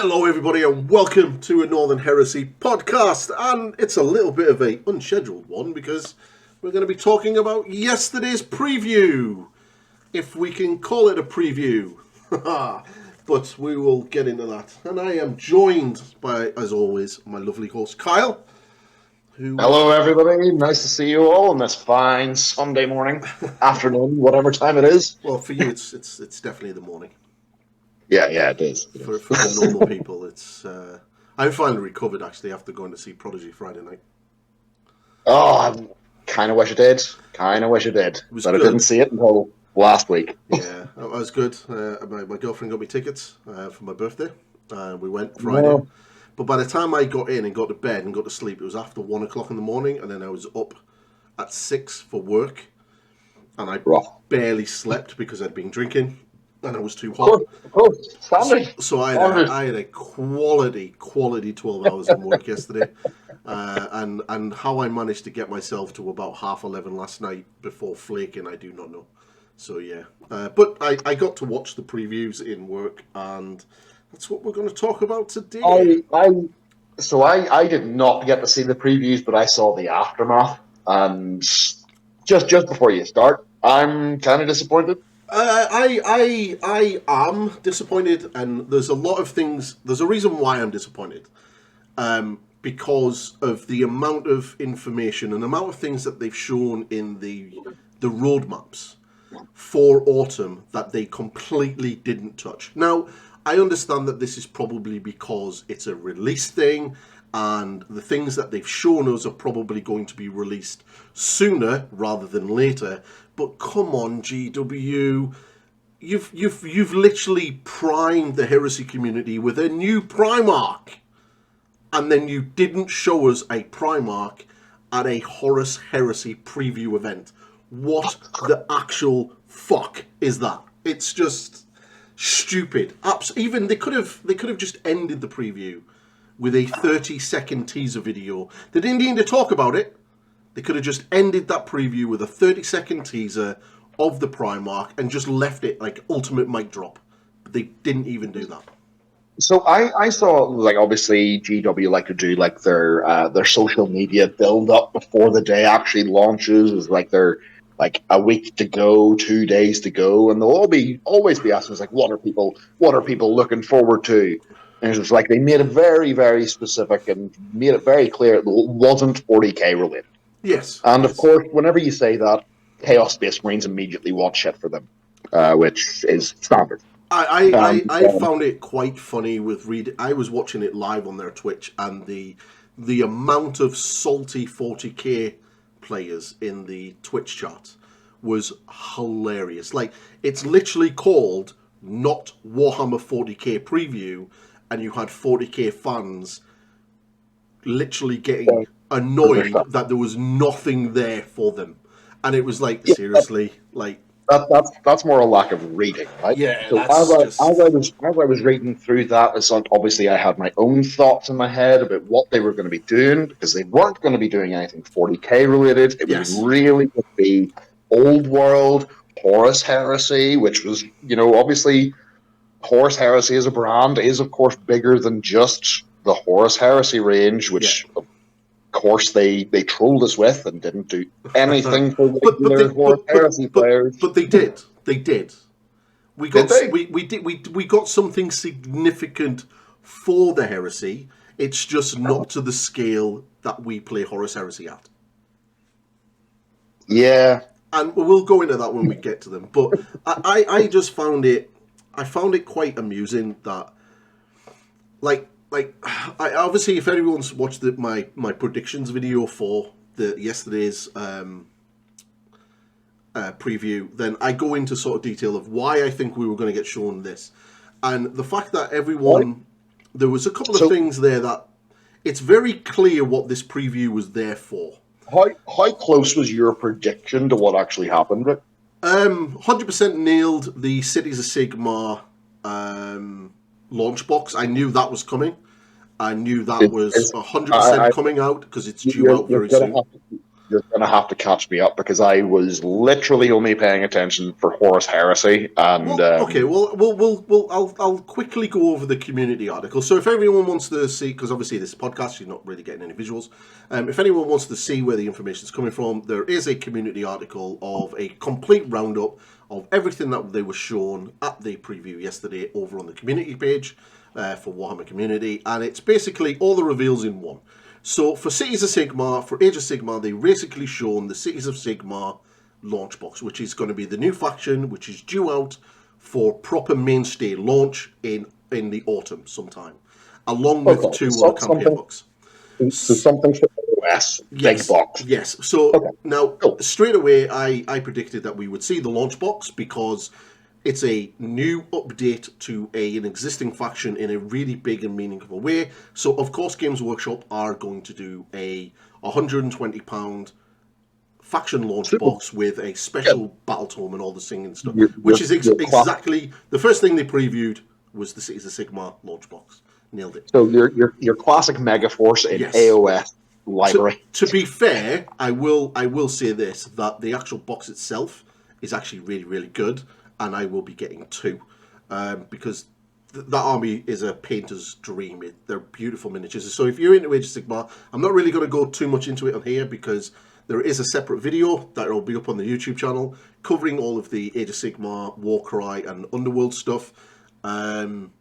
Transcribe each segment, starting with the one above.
Hello everybody and welcome to a Northern Heresy podcast, and it's a little bit of a unscheduled one because we're going to be talking about yesterday's preview, if we can call it a preview. But we will get into that, and I am joined by, as always, my lovely host Kyle. Hello everybody, nice to see you all on this fine Sunday morning, afternoon, whatever time it is. Well, for you it's definitely the morning. Yeah, it is. For the normal people, it's. I finally recovered actually after going to see Prodigy Friday night. Oh, I kind of wish I did. But good. I didn't see it until last week. Yeah, that was good. My girlfriend got me tickets for my birthday. We went Friday. No. But by the time I got in and got to bed and got to sleep, it was after 1 o'clock in the morning, and then I was up at 6 for work, and I barely slept because I'd been drinking, and I was too hot. So I had a quality 12 hours of work yesterday, and how I managed to get myself to about 11:30 last night before flaking, I do not know. So yeah, but I got to watch the previews in work, and that's what we're going to talk about today. I did not get to see the previews, but I saw the aftermath. And just before you start, I'm kind of disappointed. I am disappointed, and there's a lot of things. There's a reason why I'm disappointed, because of the amount of information and the amount of things that they've shown in the roadmaps for autumn that they completely didn't touch. Now, I understand that this is probably because it's a release thing, and the things that they've shown us are probably going to be released sooner rather than later. But come on, GW, you've literally primed the Heresy community with a new Primarch, and then you didn't show us a Primarch at a Horus Heresy preview event. What the actual fuck is that? It's just stupid. Even they could have just ended the preview with a 30-second teaser video. They didn't need to talk about it. They could have just ended that preview with a 30-second teaser of the Primarch and just left it like ultimate mic drop. But they didn't even do that. So I saw, like, obviously GW like to do like their social media build up before the day actually launches. It's like they're like a week to go, 2 days to go, and they'll always be asking us like, what are people looking forward to? And it's like they made it very, very specific and made it very clear it wasn't 40k related. Yes. And of course, whenever you say that, Chaos Space Marines immediately want shit for them, which is standard. I found it quite funny with I was watching it live on their Twitch, and the amount of salty 40k players in the Twitch chat was hilarious. Like, it's literally called not Warhammer 40k preview, and you had 40k fans literally getting annoyed that there was nothing there for them, and it was like, seriously, like. That's more a lack of reading, right? Yeah. So as I was reading through that, obviously I had my own thoughts in my head about what they were going to be doing, because they weren't going to be doing anything 40k related. It was really going to be old world Horus Heresy, which was, obviously Horus Heresy as a brand is of course bigger than just the Horus Heresy range, which. Yeah. Of course, they trolled us with and didn't do anything for Horus Heresy players. But they did. They did. We got something significant for the Heresy. It's just not to the scale that we play Horus Heresy at. Yeah, and we'll go into that when we get to them. But I just found it. I found it quite amusing that, like, obviously, if everyone's watched my predictions video for yesterday's preview, then I go into sort of detail of why I think we were going to get shown this, and the fact that there was a couple of things there that it's very clear what this preview was there for. How close was your prediction to what actually happened, Rick? 100% nailed the Cities of Sigmar launch box. I knew that was coming. I knew that was 100% coming out because it's due out very soon. you're going to have to catch me up because I was literally only paying attention for Horus Heresy. And Well, okay. I'll quickly go over the community article. So if everyone wants to see, because obviously this podcast, you're not really getting any visuals. If anyone wants to see where the information is coming from, there is a community article of a complete roundup of everything that they were shown at the preview yesterday over on the community page for Warhammer Community, and it's basically all the reveals in one. So for Cities of Sigmar, for Age of Sigmar, they basically shown the Cities of Sigmar launch box, which is going to be the new faction, which is due out for proper mainstay launch in the autumn sometime, along with two other campaign books. So something for OS, big box. Yes. So now, straight away, I predicted that we would see the launch box because it's a new update to an existing faction in a really big and meaningful way. So, of course, Games Workshop are going to do a £120 faction launch box with a special battle tome and all the singing stuff, which is exactly the first thing they previewed was the Cities of Sigmar launch box. Nailed it. So your classic Megaforce in AOS library. To be fair, I will say this, that the actual box itself is actually really, really good. And I will be getting two because that army is a painter's dream. They're beautiful miniatures. So if you're into Age of Sigmar, I'm not really going to go too much into it on here because there is a separate video that will be up on the YouTube channel covering all of the Age of Sigmar, Warcry and Underworld stuff and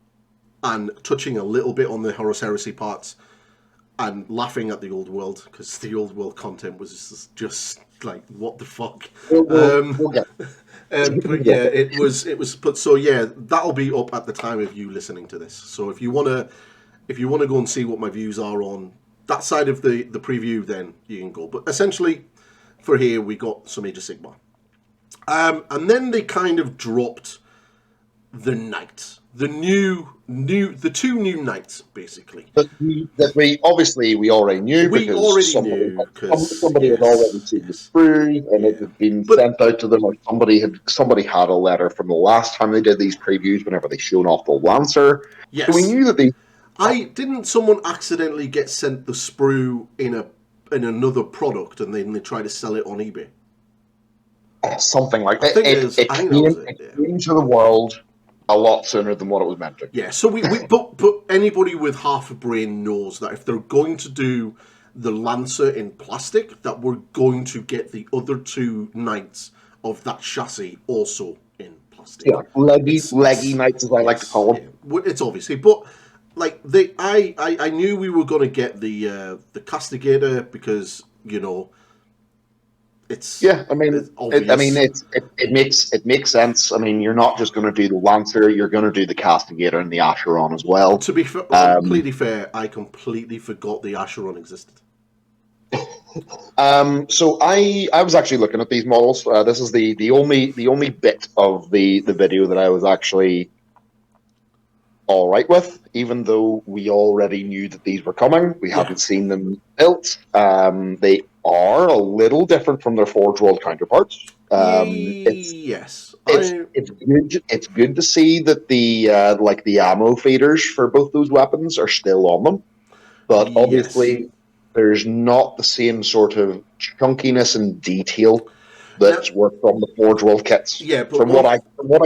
touching a little bit on the Horus Heresy parts and laughing at the Old World because the Old World content was just like, what the fuck? But yeah, it was. But so yeah, that'll be up at the time of you listening to this. So if you wanna go and see what my views are on that side of the preview, then you can go. But essentially, for here we got some Age of Sigmar, and then they kind of dropped the knights, the two new knights, basically. That we already knew. Somebody had already seen the sprue, and it had been sent out to them, or somebody had a letter from the last time they did these previews, whenever they showed off the Lancer. Yes, so we knew that didn't someone accidentally get sent the sprue in another product, and then they try to sell it on eBay. Something like that. It came to the world a lot sooner than what it was meant to. Yeah, so but anybody with half a brain knows that if they're going to do the Lancer in plastic, that we're going to get the other two knights of that chassis also in plastic. Yeah, leggy knights, as I like to call them. Yeah. It's obviously, but like I knew we were going to get the Castigator because it's it makes sense. I mean, you're not just going to do the Lancer; you're going to do the Castigator and the Acheron as well. To be completely fair, I completely forgot the Acheron existed. So I was actually looking at these models. This is the only bit of the video that I was actually all right with, even though we already knew that these were coming. We hadn't seen them built. They are a little different from their Forge World counterparts. Yes, it's good to see that the ammo feeders for both those weapons are still on them, but obviously there's not the same sort of chunkiness and detail that's worked from the Forge World kits. Yeah, but from what I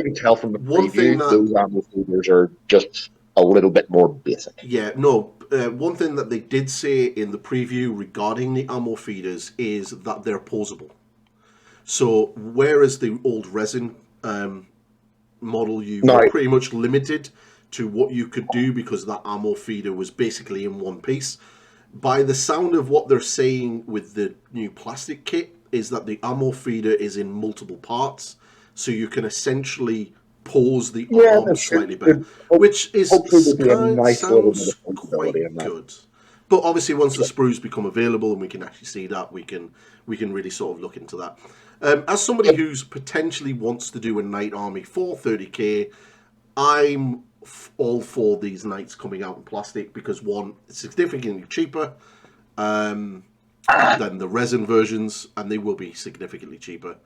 can tell from the preview, those ammo feeders are just a little bit more basic. Yeah, no. One thing that they did say in the preview regarding the ammo feeders is that they're posable. So whereas the old resin model, you were pretty much limited to what you could do because that ammo feeder was basically in one piece. By the sound of what they're saying with the new plastic kit is that the ammo feeder is in multiple parts, so you can essentially pose the arm slightly better, which is sounds quite good. But obviously, once the sprues become available and we can actually see that, we can really sort of look into that. As somebody who's potentially wants to do a knight army for 30k, I'm all for these knights coming out in plastic because one, it's significantly cheaper than the resin versions, and they will be significantly cheaper.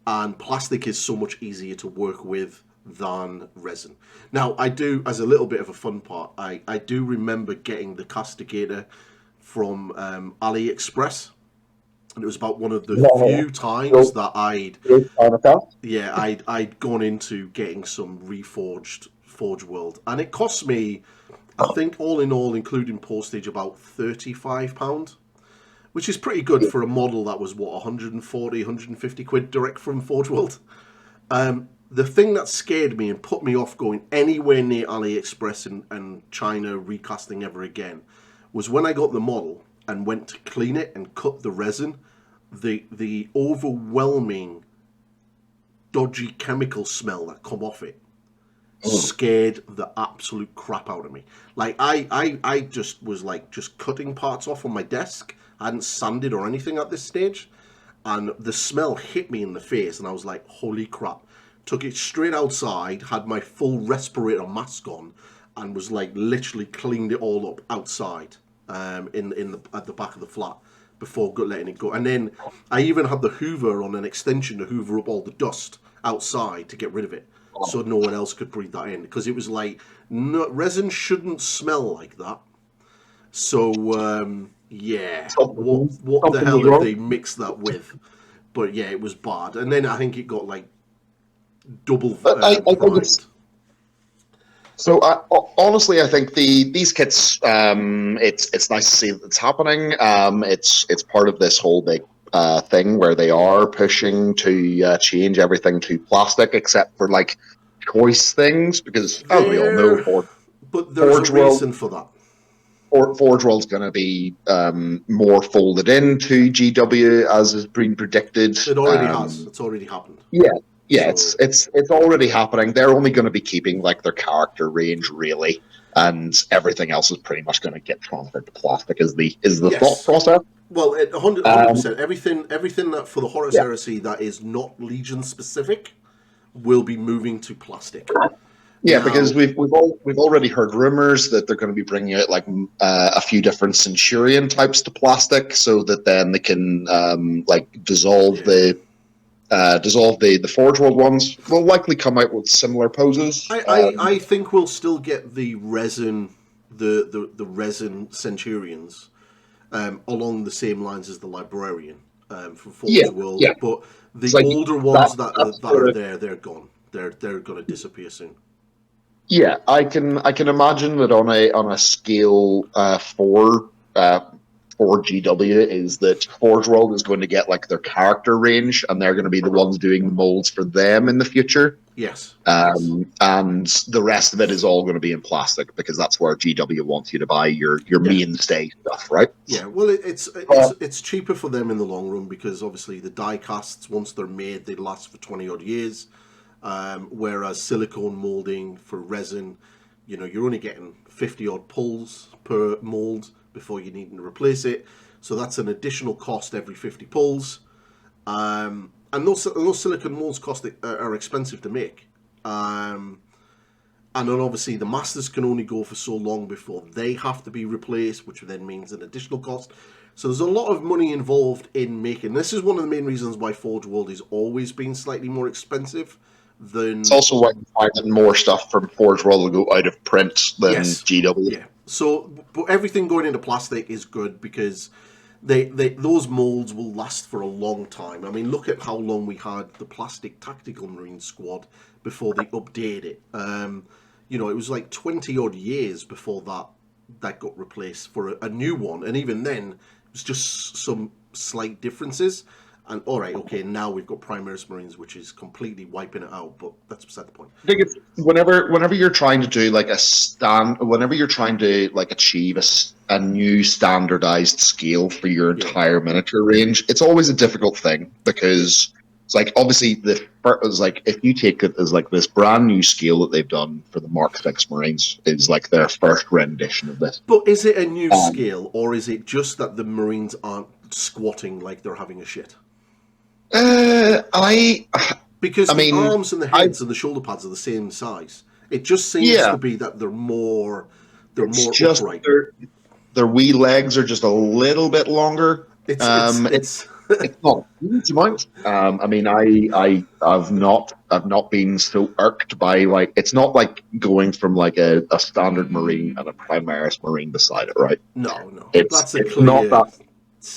And plastic is so much easier to work with than resin. Now, I do, as a little bit of a fun part, I do remember getting the Castigator from AliExpress, And it was about one of the No, few times no, that I'd gone into getting some reforged Forge World, and it cost me, I think, all in all, including postage, about £35, which is pretty good for a model that was what 140, 150 quid direct from Forge World. The thing that scared me and put me off going anywhere near AliExpress and China recasting ever again was when I got the model and went to clean it and cut the resin. The overwhelming dodgy chemical smell that come off it scared the absolute crap out of me. Like I just was like just cutting parts off on my desk. I hadn't sanded or anything at this stage, and the smell hit me in the face, and I was like, holy crap. Took it straight outside, had my full respirator mask on, and was like literally cleaned it all up outside, at the back of the flat before letting it go. And then I even had the Hoover on an extension to hoover up all the dust outside to get rid of it, so no one else could breathe that in, because it was like, no, resin shouldn't smell like that. So yeah, what the hell have they mixed that with? But yeah, it was bad. And then I think it got like double primed. So honestly, I think these kits, it's nice to see that it's happening. It's part of this whole big thing where they are pushing to change everything to plastic, except for like choice things, because as we all know, but there's a reason for that. Forge World's going to be more folded into GW, as has been predicted. It already has. It's already happened. Yeah, so it's already happening. They're only going to be keeping like their character range, really, and everything else is pretty much going to get transferred to plastic. Is the thought process? Well, 100%. Everything that for the Horus Heresy that is not Legion specific will be moving to plastic. Yeah, because we've already heard rumors that they're going to be bringing out like a few different Centurion types to plastic, so that then they can like dissolve the Forge World ones. Will likely come out with similar poses. I think we'll still get the resin, the resin Centurions, along the same lines as the Librarian from Forge World. Yeah. But the older ones that are there, they're gone. They're going to disappear soon. Yeah, I can imagine that on a scale for GW is that Forge World is going to get like their character range, and they're going to be the ones doing the molds for them in the future. Yes. And the rest of it is all going to be in plastic, because that's where GW wants you to buy your mainstay stuff, right? Yeah. Well, it's cheaper for them in the long run, because obviously the die casts, once they're made, they last for 20 odd years. Whereas silicone molding for resin, you're only getting 50 odd pulls per mold before you need to replace it. So that's an additional cost every 50 pulls. And those silicone molds are expensive to make. And then obviously the masters can only go for so long before they have to be replaced, which then means an additional cost. So there's a lot of money involved in making. This is one of the main reasons why Forge World has always been slightly more expensive. It's also why you find that more stuff from Forge World will go out of print than GW. Yeah. So, but everything going into plastic is good, because those molds will last for a long time. I mean, look at how long we had the plastic Tactical Marine Squad before they updated it. It was like 20 odd years before that got replaced for a new one, and even then it was just some slight differences. And all right, okay, now we've got Primaris Marines, which is completely wiping it out. But that's beside the point. I think it's whenever you're trying to do like whenever you're trying to like achieve a new standardized scale for your entire miniature range, it's always a difficult thing, because it's like obviously if you take it as like this brand new scale that they've done for the Mark 6 Marines is like their first rendition of this. But is it a new scale, or is it just that the Marines aren't squatting like they're having a shit? Because the arms and the heads and the shoulder pads are the same size. It just seems to be that they're more upright. Their wee legs are just a little bit longer. It's not a huge amount. I've not been so irked by like, it's not like going from like a standard Marine and a Primaris Marine beside it, right? No. It's not that.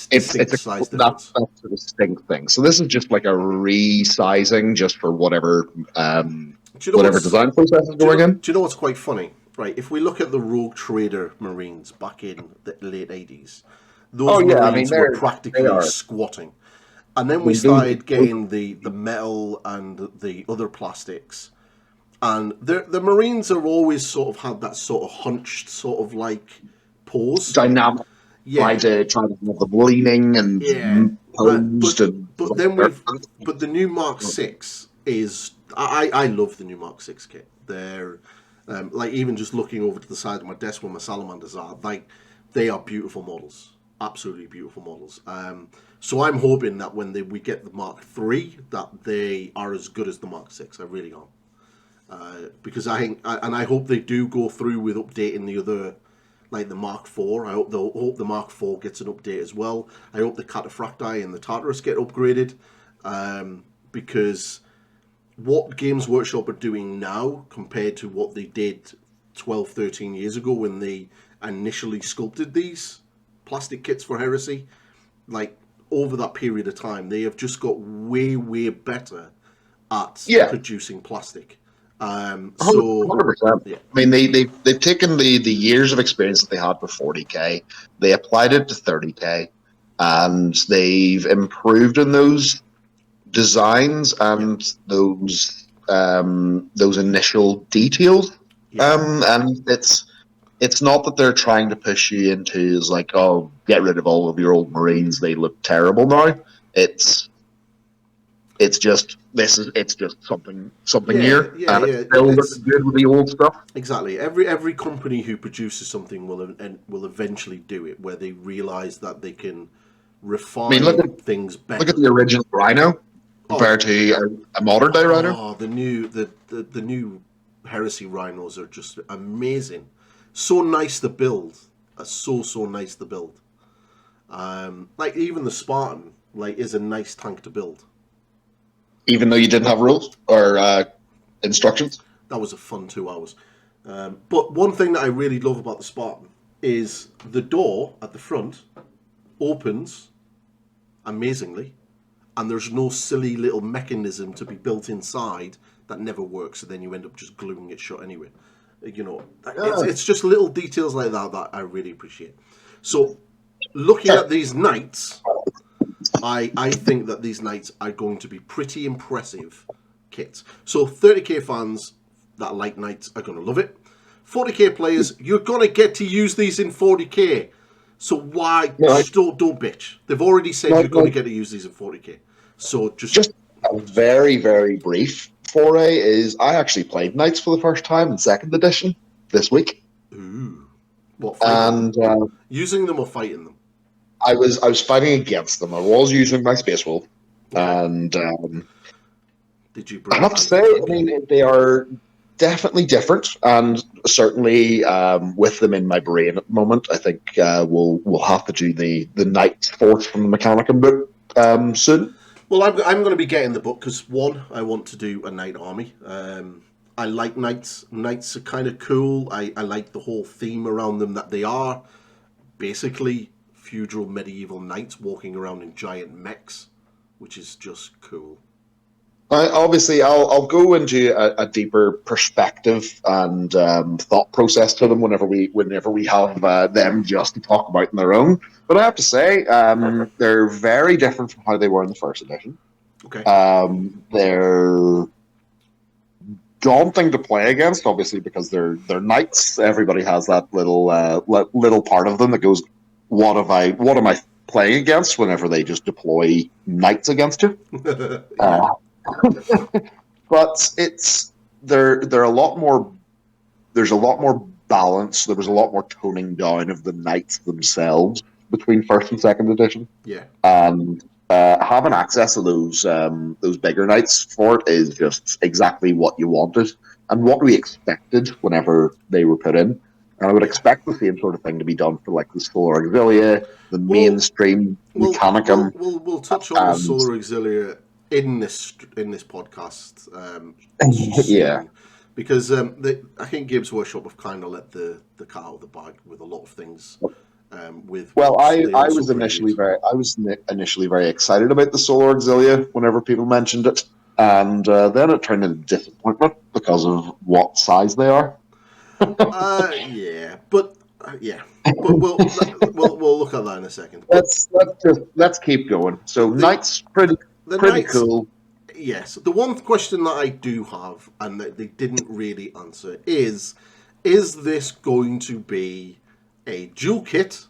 distinct size difference. That's a distinct thing. So this is just like a resizing, just for whatever design process is going in. Do you know what's quite funny? Right, if we look at the Rogue Trader Marines back in the late 80s, those Marines were practically squatting. And then we started getting the metal and the other plastics. And the Marines have always sort of had that sort of hunched, sort of like pose. Dynamic. Try to have them leaning and posed. But the new Mark 6 is... I love the new Mark 6 kit. They're... like, even just looking over to the side of my desk where my salamanders are, like, they are beautiful models. Absolutely beautiful models. So I'm hoping that when we get the Mark 3, that they are as good as the Mark 6. I really am. Because I hope they do go through with updating the other, like the Mark 4. I hope the Mark 4 gets an update as well. I hope the Cataphracti and the Tartarus get upgraded. Because what Games Workshop are doing now compared to what they did 12, 13 years ago when they initially sculpted these plastic kits for Heresy, like over that period of time, they have just got way, way better at producing plastic. 100%. Yeah. I mean, they've taken the years of experience that they had with 40k, they applied it to 30k, and they've improved in those designs and those initial details. And it's not that they're trying to push you into like, oh, get rid of all of your old Marines, they look terrible now. It's just something new. It still looks good with the old stuff. Exactly. Every company who produces something will eventually do it, where they realize that they can refine things better. Look at the original Rhino compared to a modern day Rhino. Oh, the new Heresy Rhinos are just amazing. So nice to build. So nice to build. Like even the Spartan, like, is a nice tank to build. Even though you didn't have rules or instructions? That was a fun 2 hours. But one thing that I really love about the Spartan is the door at the front opens amazingly, and there's no silly little mechanism to be built inside that never works, so then you end up just gluing it shut anyway. You know, it's just little details like that I really appreciate. So, looking at these knights, I think that these knights are going to be pretty impressive kits. So 30k fans that like knights are going to love it. 40k players, you're going to get to use these in 40k. So why don't bitch? They've already said you're going to get to use these in 40k. So just a very, very brief foray is I actually played knights for the first time in 2nd edition this week. Ooh. What, using them or fighting them? I was fighting against them. I was using my Space Wolf, and did you? I have to say, I mean, they are definitely different, and certainly with them in my brain at the moment, I think we'll have to do the Knight Force from the Mechanicum book soon. Well, I'm going to be getting the book because, one, I want to do a knight army. I like knights. Knights are kind of cool. I like the whole theme around them, that they are basically feudal medieval knights walking around in giant mechs, which is just cool. Obviously, I'll go into a deeper perspective and thought process to them whenever we have them just to talk about on their own. But I have to say, they're very different from how they were in the 1st edition. Okay. They're daunting to play against, obviously, because they're knights. Everybody has that little part of them that goes, what am I playing against? Whenever they just deploy knights against you. But they're a lot more. There's a lot more balance. There was a lot more toning down of the knights themselves between 1st and 2nd edition. Yeah, and having access to those bigger knights for it is just exactly what you wanted and what we expected whenever they were put in. And I would expect the same sort of thing to be done for like the Solar Auxilia, the mainstream Mechanicum. We'll touch on the Solar Auxilia in this podcast. Because I think Games Workshop have kind of let the cat out of the bag with a lot of things with Well, what they I also was initially previewed. initially very excited about the Solar Auxilia whenever people mentioned it, and then it turned into disappointment because of what size they are. Yeah, but yeah, but we'll look at that in a second. But Let's keep going. So the Knight's the pretty Knights, cool. yes. The one question that I do have, and that they didn't really answer, is this going to be a dual kit,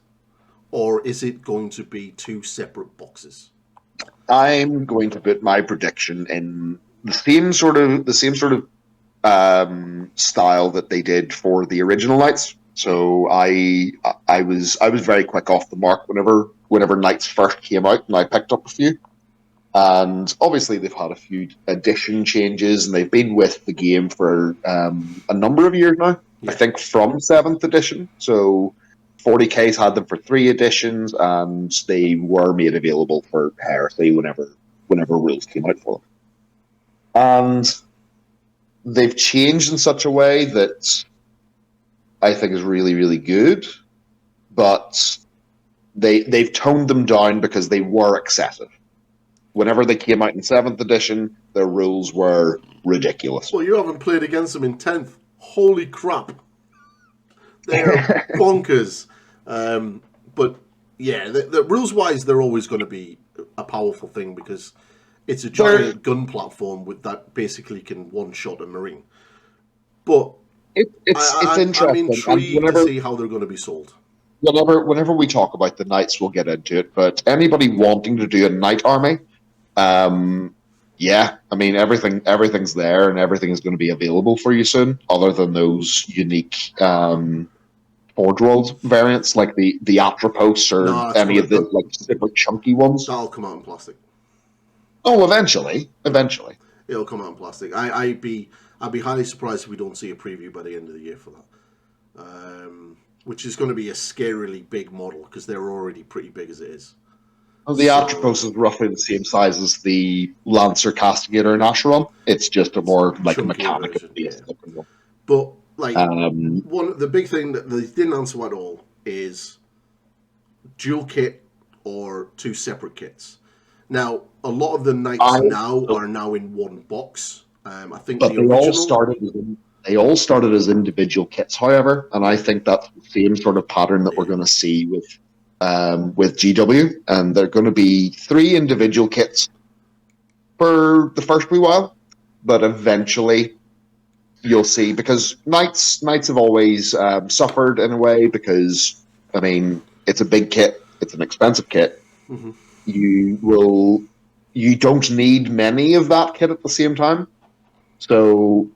or is it going to be two separate boxes? I'm going to put my prediction in the same sort of style that they did for the original Knights. So I was very quick off the mark whenever Knights first came out, and I picked up a few. And obviously they've had a few edition changes, and they've been with the game for a number of years now. I Yeah. think from seventh edition. So 40K's had them for 3 editions, and they were made available for Heresy whenever rules came out for them. And they've changed in such a way that I think is really, really good, but they've toned them down because they were excessive. Whenever they came out in seventh edition, their rules were ridiculous. Well, you haven't played against them in 10th. Holy crap. They're bonkers. But yeah, the rules wise, they're always going to be a powerful thing because it's a giant gun platform with that basically can one shot a marine. But It's I'm interesting, and intrigued to see how they're going to be sold. whenever we talk about the knights, we'll get into it. But anybody wanting to do a knight army, yeah, I mean everything's there, and everything is going to be available for you soon. Other than those unique Forge World variants, like the Atropos or No, any of the like super chunky ones. that'll come out in plastic. Oh, eventually. It'll come out in plastic. I'd be highly surprised if we don't see a preview by the end of the year for that. Which is going to be a scarily big model because they're already pretty big as it is. Well, the Atropos is roughly the same size as the Lancer Castigator and Acheron. It's just a more like a mechanical version, based yeah. looking one. But like the big thing that they didn't answer at all is dual kit or two separate kits. Now, a lot of the knights are now in one box. I think but the original they all started as individual kits, however, and I think that's the same sort of pattern that we're going to see with GW, and they're going to be 3 individual kits for the first wee while, but eventually you'll see, because knights have always suffered in a way, because I mean it's a big kit, it's an expensive kit. Mm-hmm. You don't need many of that kit at the same time, so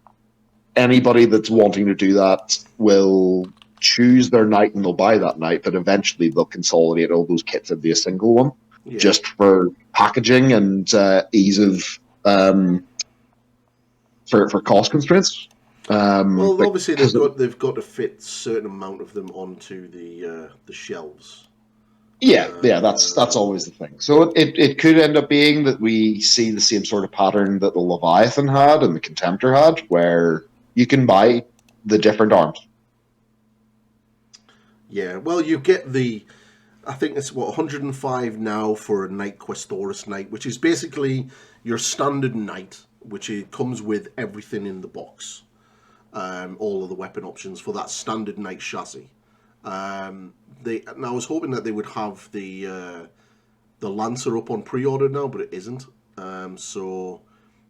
anybody that's wanting to do that will choose their knight and they'll buy that knight, but eventually they'll consolidate all those kits into a single one, just for packaging and ease of for cost constraints. Well, obviously they've got to fit a certain amount of them onto the shelves. Yeah, that's always the thing. So it could end up being that we see the same sort of pattern that the Leviathan had and the Contemptor had, where you can buy the different arms. Yeah, well, you get I think it's 105 now for a Knight Questoris Knight, which is basically your standard Knight, which it comes with everything in the box, all of the weapon options for that standard Knight chassis. And I was hoping that they would have the Lancer up on pre-order now, but it isn't. So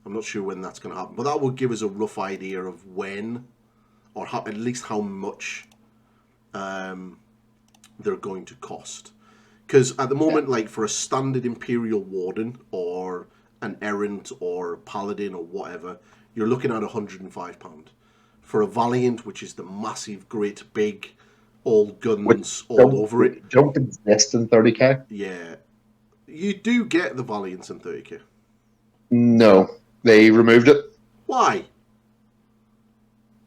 I'm not sure when that's going to happen. But that would give us a rough idea of when, or at least how much they're going to cost. Because at the moment, like for a standard Imperial Warden or an Errant or a Paladin or whatever, you're looking at £105. For a Valiant, which is the massive, great, big, all guns all over it. Don't exist in 30k. Yeah. You do get the Valiants in 30k. No, they removed it. Why?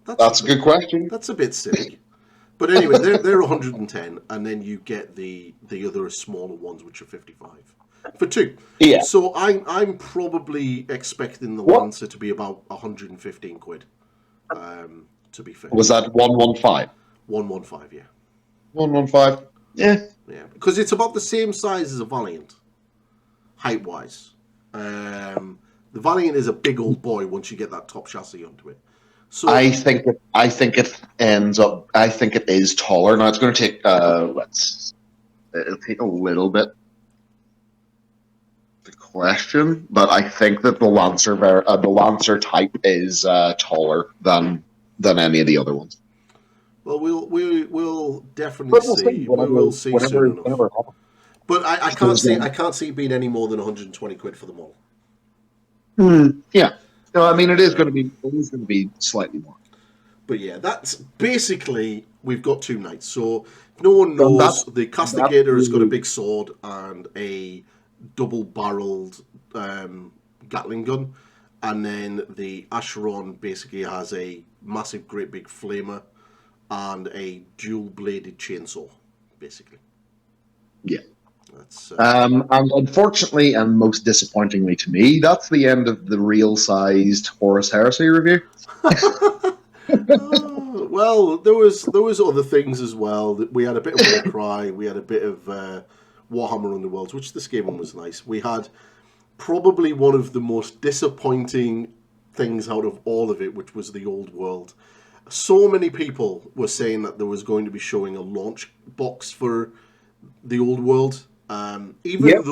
That's a good question. That's a bit silly. But anyway, they're 110, and then you get the other smaller ones, which are 55 for 2. Yeah. So I'm probably expecting the Lancer to be about 115 quid. To be fair. Was that 115? 115, yeah. 115. Yeah. Yeah, because it's about the same size as a Valiant, height-wise. The Valiant is a big old boy once you get that top chassis onto it. So I think it ends up. I think it is taller. Now it's going to take. It'll take a little bit to question, but I think that the Lancer type is taller than any of the other ones. well, we'll definitely But we'll see see. We will see soon enough. whenever it happens. But I can't see it being any more than 120 quid for them all. Yeah. No, I mean it is going to be slightly more. But yeah, that's basically, we've got 2 knights. So if no one knows, the Castigator has got a big sword and a double-barreled Gatling gun, and then the Acheron basically has a massive, great big flamer and a dual-bladed chainsaw, basically. Yeah. That's, and unfortunately, and most disappointingly to me, that's the end of the real-sized Horus Heresy review. Well, there was other things as well. We had a bit of Warcry, we had a bit of Warhammer Underworlds, which this game was nice. We had probably one of the most disappointing things out of all of it, which was the Old World. So many people were saying that there was going to be showing a launch box for the Old World, even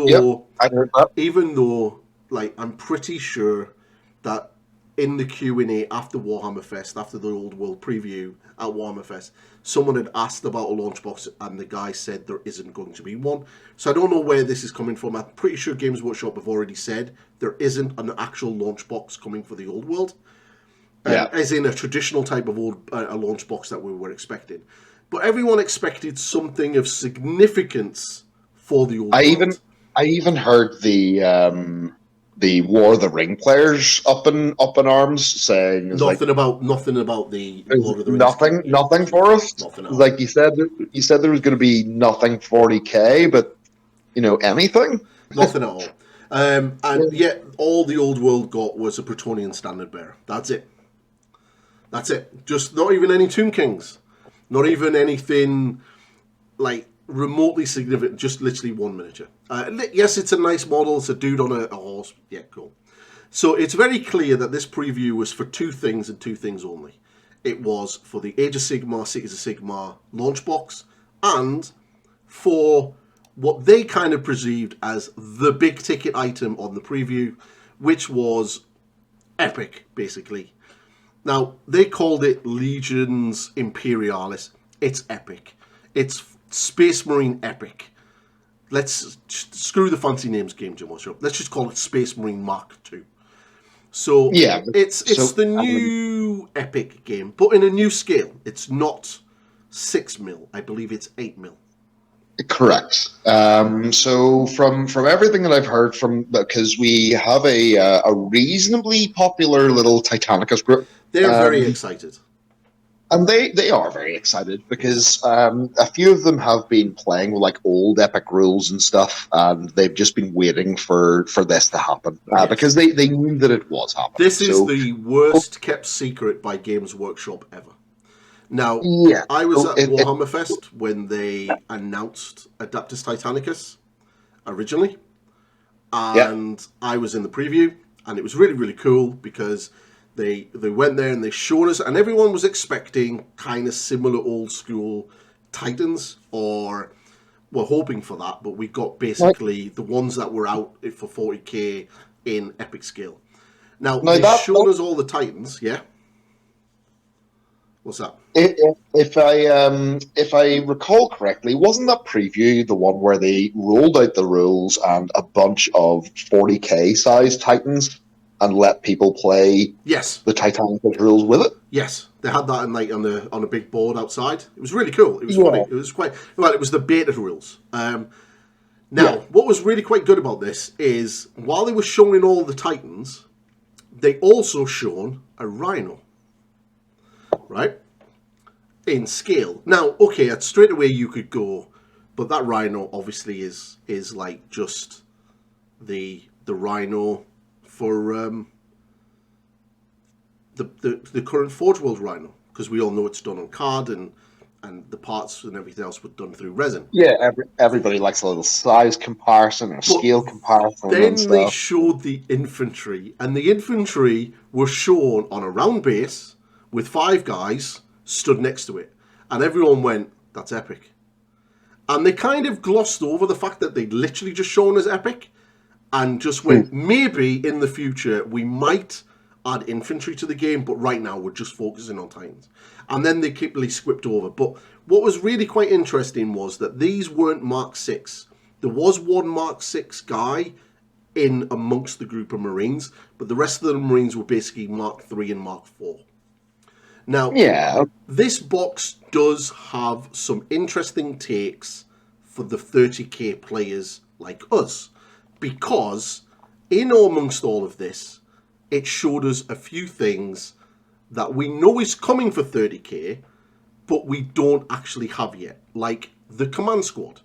though, like, I'm pretty sure that in the Q&A after Warhammer Fest, after the Old World preview at Warhammer Fest, someone had asked about a launch box, and the guy said there isn't going to be one. So I don't know where this is coming from. I'm pretty sure Games Workshop have already said there isn't an actual launch box coming for the Old World, as in a traditional type of a launch box that we were expecting. But everyone expected something of significance for the Old World. I even heard the War of the Ring players up in arms saying nothing about the Lord of the Rings. Nothing for us. Nothing like you said there was going to be nothing 40k, but anything. Nothing at all. And yet all the Old World got was a Bretonnian standard bearer. That's it. Just not even any Tomb Kings. Not even anything like remotely significant. Just literally one miniature. Yes, it's a nice model. It's a dude on a horse. Yeah, cool. So it's very clear that this preview was for 2 things and 2 things only. It was for the Age of Sigmar, Cities of Sigmar launch box, and for what they kind of perceived as the big ticket item on the preview, which was Epic, basically. Now, they called it Legions Imperialis. It's Epic. It's Space Marine Epic. Let's screw the fancy names, Game Jam Workshop. Let's just call it Space Marine Mark II. So yeah, it's the new Epic game, but in a new scale. It's not 6 mil. I believe it's 8 mil. Correct. So from everything that I've heard because we have a reasonably popular little Titanicus group. They're very excited. And they are very excited because a few of them have been playing with like old Epic rules and stuff, and they've just been waiting for this to happen because they knew that it was happening. This is the worst kept secret by Games Workshop ever. Now, I was at Warhammer Fest when they announced Adeptus Titanicus originally, and I was in the preview, and it was really, really cool because they went there and they showed us, and everyone was expecting kind of similar old school Titans, or we're hoping for that, but we got basically the ones that were out for 40k in epic scale. Now they showed us all the Titans, yeah? What's that? If I recall correctly, wasn't that preview the one where they rolled out the rules and a bunch of 40k sized Titans and let people play the Titanicus rules with it? Yes, they had that on a big board outside. It was really cool. It was funny. It was it was the beta rules. What was really quite good about this is while they were showing all the Titans, they also shown a Rhino, right? In scale. Now, okay, straight away you could go, but that Rhino obviously is like just the Rhino for the current Forge World Rhino, because we all know it's done on card, and and the parts and everything else were done through resin. Yeah, everybody likes a little size comparison or But scale comparison and then they stuff. showed the infantry, and the infantry were shown on a round base with 5 guys stood next to it, and everyone went, "That's epic." And they kind of glossed over the fact that they'd literally just shown us epic, and just went, maybe in the future we might add infantry to the game, but right now we're just focusing on Titans. And then they quickly skipped over. But what was really quite interesting was that these weren't Mark 6. There was one Mark 6 guy in amongst the group of Marines, but the rest of the Marines were basically Mark 3 and Mark 4. Now, Yeah, this box does have some interesting takes for the 30k players like us, because in amongst all of this, it showed us a few things that we know is coming for 30k, but we don't actually have yet, like the command squad.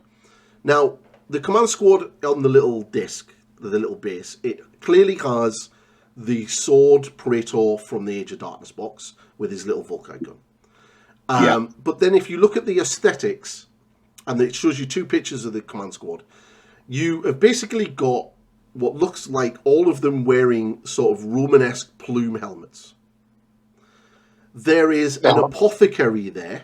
Now, the command squad on the little disc, the little base, it clearly has the sword Praetor from the Age of Darkness box with his little Volkite gun. But then if you look at the aesthetics, and it shows you 2 pictures of the command squad, you have basically got what looks like all of them wearing sort of Romanesque plume helmets. There is an apothecary there.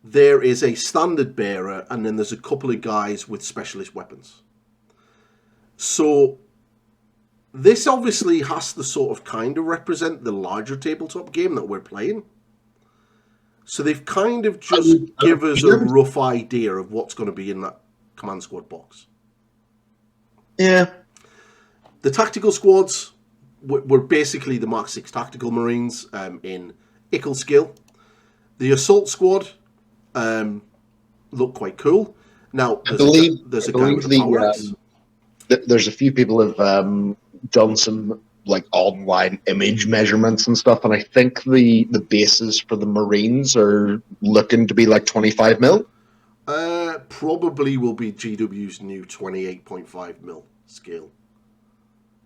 There is a standard bearer, and then there's a couple of guys with specialist weapons. So this obviously has to sort of kind of represent the larger tabletop game that we're playing. So they've kind of just give us a rough idea of what's going to be in that command squad box. Yeah. The tactical squads were basically the Mark 6 tactical Marines in Ickle skill. The assault squad look quite cool. Now, there's a guy with a power axe. There's a few people have done some like online image measurements and stuff, and I think the bases for the Marines are looking to be like 25 mil. Probably will be GW's new 28.5 mil scale.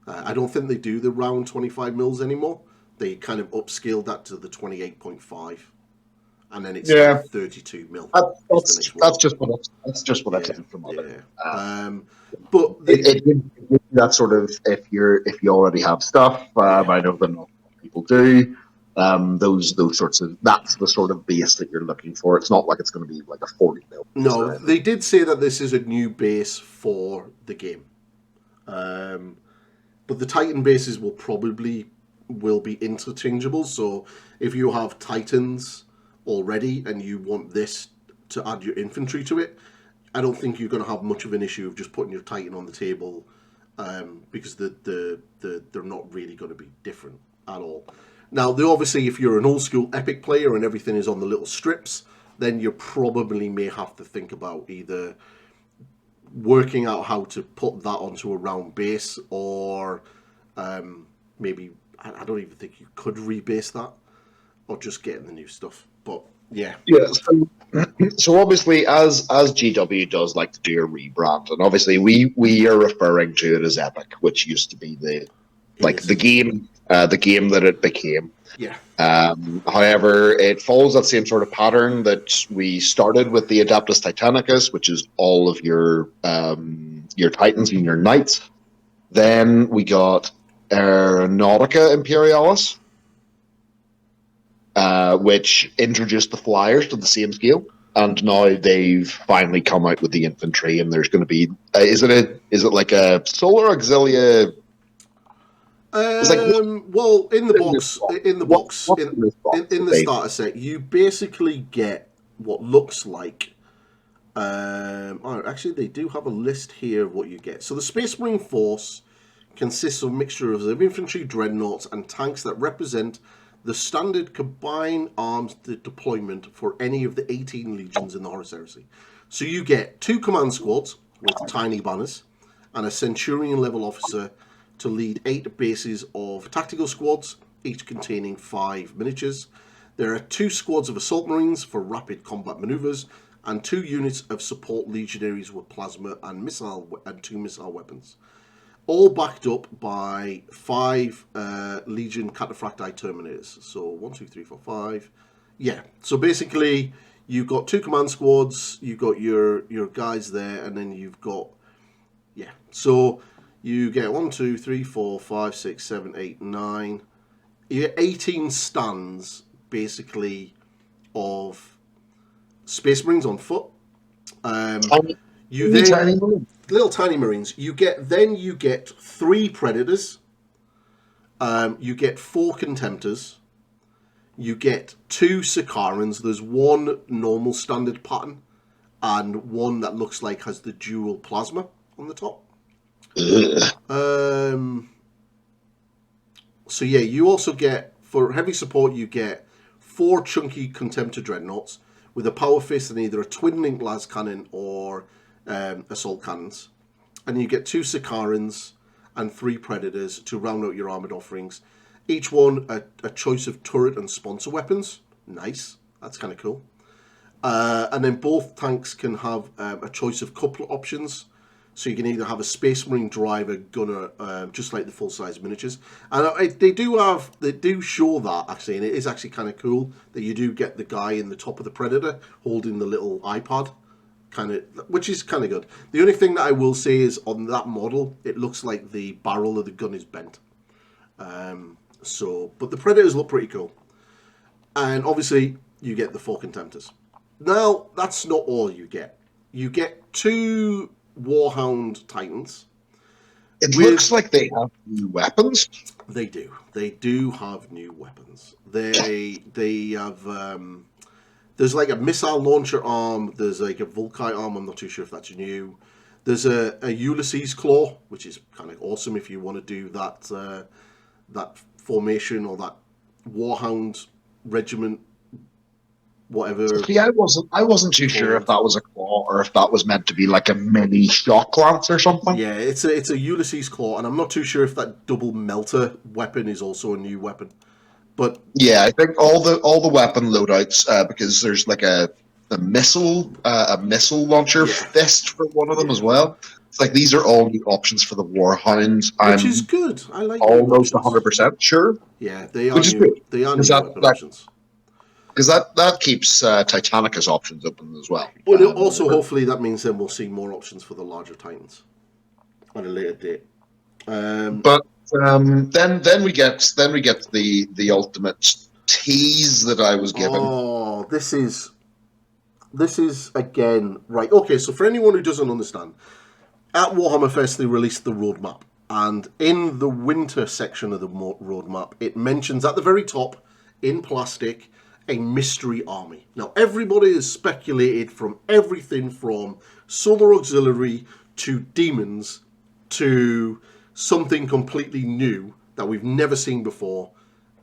I don't think they do the round 25 mils anymore. They kind of upscaled that to the 28.5, and then it's 32 mil. That's just what I've seen from other. But it gives you that sort of, if you already have stuff. I know that not people do. Those sorts of, that's the sort of base that you're looking for. It's not like it's going to be like a 40 mil. No, they did say that this is a new base for the game. But the Titan bases will be interchangeable. So if you have Titans already and you want this to add your infantry to it, I don't think you're going to have much of an issue of just putting your Titan on the table, because they're not really going to be different at all. Now, obviously, if you're an old school Epic player and everything is on the little strips, then you probably may have to think about either working out how to put that onto a round base, or maybe, I don't even think you could rebase that, or just getting the new stuff. But yeah. So obviously, as GW does like to do a rebrand, and obviously we are referring to it as Epic, which used to be the game that it became. Yeah. However, it follows that same sort of pattern that we started with the Adeptus Titanicus, which is all of your Titans and your Knights. Then we got Aeronautica Imperialis, which introduced the Flyers to the same scale, and now they've finally come out with the infantry, and there's going to be is it like a Solar Auxilia? Well, in the starter set, you basically get what looks like. Actually, they do have a list here of what you get. So the Space Marine Force consists of a mixture of infantry, dreadnoughts, and tanks that represent the standard combined arms deployment for any of the 18 legions in the Horus Heresy. So you get 2 command squads with tiny banners and a Centurion level officer to lead 8 bases of tactical squads, each containing 5 miniatures. There are 2 squads of assault marines for rapid combat maneuvers, and 2 units of support legionaries with plasma and 2 missile weapons. All backed up by 5 Legion Cataphracti Terminators. So 1, 2, 3, 4, 5. Yeah. So basically, you've got 2 command squads, you've got your guys there, and then you've got, yeah. So you get 1, 2, 3, 4, 5, 6, 7, 8, 9. You get 18 stands, basically, of Space Marines on foot. You then little tiny Marines. You get 3 Predators. You get 4 Contemptors. You get 2 Sicarans. There's 1 normal standard pattern, and 1 that looks like has the dual plasma on the top. So yeah, you also get, for heavy support, you get 4 chunky Contemptor Dreadnoughts with a power fist and either a twin-link las cannon or assault cannons. And you get 2 Sicarans and 3 Predators to round out your armoured offerings. Each one a choice of turret and sponsor weapons. Nice. That's kind of cool. And then both tanks can have a choice of couple options. So you can either have a Space Marine driver, gunner, just like the full-size miniatures. And they do show that, actually, and it is actually kind of cool that you do get the guy in the top of the Predator holding the little iPad, which is kind of good. The only thing that I will say is on that model, it looks like the barrel of the gun is bent. But the Predators look pretty cool. And obviously, you get the 4 Contemptors. Now, that's not all you get. You get 2 Warhound Titans. It looks like they have new weapons. They do. They do have new weapons. They have... there's like a missile launcher arm. There's like a Volkite arm. I'm not too sure if that's new. There's a Ulysses Claw, which is kind of awesome if you want to do that that formation or that Warhound regiment, whatever. See, I wasn't too sure if that was a claw or if that was meant to be like a mini shock lance or something. Yeah, it's a Ulysses Claw, and I'm not too sure if that double melter weapon is also a new weapon. But yeah, I think all the weapon loadouts, because there's like a missile launcher fist for one of them as well. It's like these are all new options for the Warhounds. Which is good. I like almost 100% sure. Yeah, they are which new. Is good. They are new weapon options. Because that keeps Titanicus options open as well. But also, hopefully, that means then we'll see more options for the larger Titans at a later date. Then we get the ultimate tease that I was given. Oh, this is again right. Okay, so for anyone who doesn't understand, at Warhammer Fest they released the roadmap, and in the winter section of the roadmap, it mentions at the very top in plastic a mystery army. Now, everybody has speculated from everything from Solar Auxiliary to demons to something completely new that we've never seen before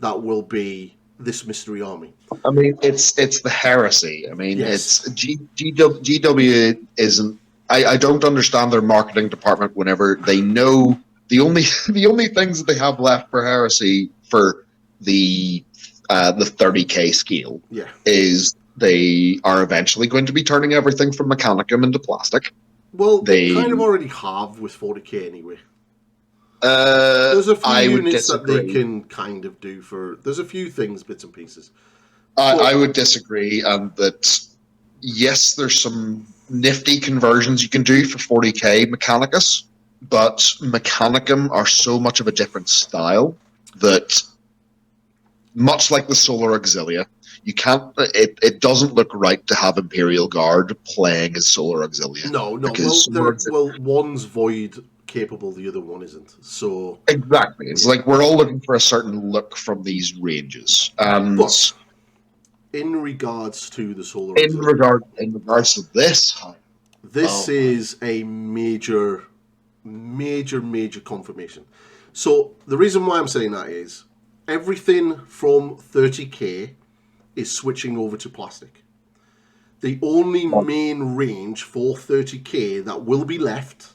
that will be this mystery army. I mean, it's the heresy. I mean, yes. It's GW isn't. I don't understand their marketing department whenever they know the only things that they have left for heresy for the 30k scale is they are eventually going to be turning everything from Mechanicum into plastic. Well, they kind of already have with 40k anyway. There's a few units that they can kind of do for... There's a few things, bits and pieces. I would disagree, and that, yes, there's some nifty conversions you can do for 40k Mechanicus, but Mechanicum are so much of a different style that, much like the Solar Auxilia, you can't. It doesn't look right to have Imperial Guard playing as Solar Auxilia. No. Well, one's void capable, the other one isn't. So exactly, it's like we're all looking for a certain look from these ranges. But in regards to the Solar Auxilia, in regards to this is a major confirmation. So the reason why I'm saying that is everything from 30k is switching over to plastic. The only main range for 30k that will be left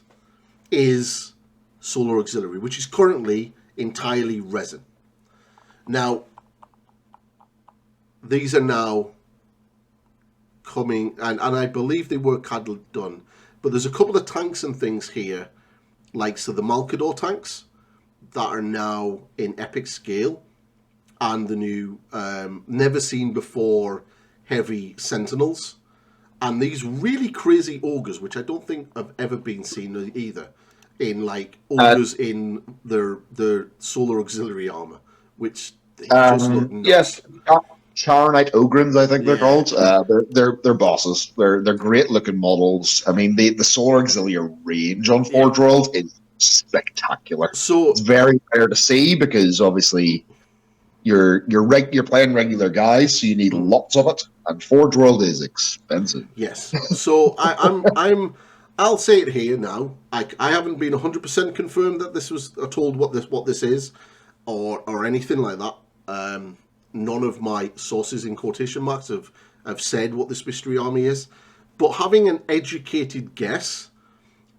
is Solar Auxiliary, which is currently entirely resin. Now, these are now coming, and I believe they were CAD done, but there's a couple of tanks and things here, like the Malkador tanks, that are now in epic scale, and the new never seen before heavy sentinels, and these really crazy ogres, which I don't think have ever been seen either, in like ogres in their solar auxiliary armor, which they just look nuts. Yes, Charonite Ogrins, I think they're called. They're bosses. They're great looking models. I mean, the solar auxiliary range on Forge World is spectacular. So it's very rare to see because obviously you're playing regular guys, so you need lots of it, and Forge World is expensive. Yes. So I'll say it here now. I haven't been 100% confirmed that this was told what this is, or anything like that. None of my sources in quotation marks have said what this mystery army is. But having an educated guess,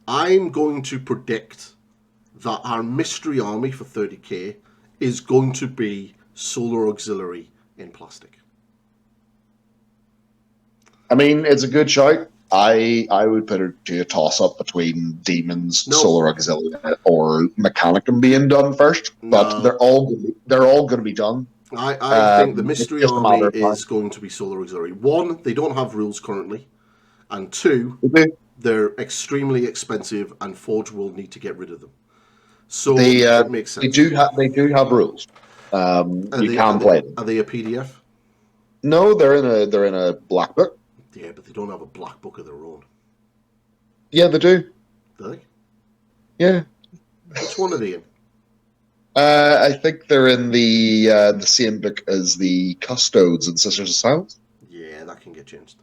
I'm going to predict that our mystery army for 30k is going to be solar auxiliary in plastic. I mean, it's a good shout. I would put it to a toss-up between Demons, Solar Auxiliary, or Mechanicum being done first, but they're all going to be done. I think the mystery army is going to be solar auxiliary. One, they don't have rules currently, and two, they're extremely expensive, and Forge will need to get rid of them. So it makes sense. They do have rules. You can play them. Are they a PDF? No, they're in a black book. Yeah, but they don't have a black book of their own. Yeah, they do. Do they? Yeah. Which one are they in? I think they're in the same book as the Custodes and Sisters of Silence. Yeah, that can get changed.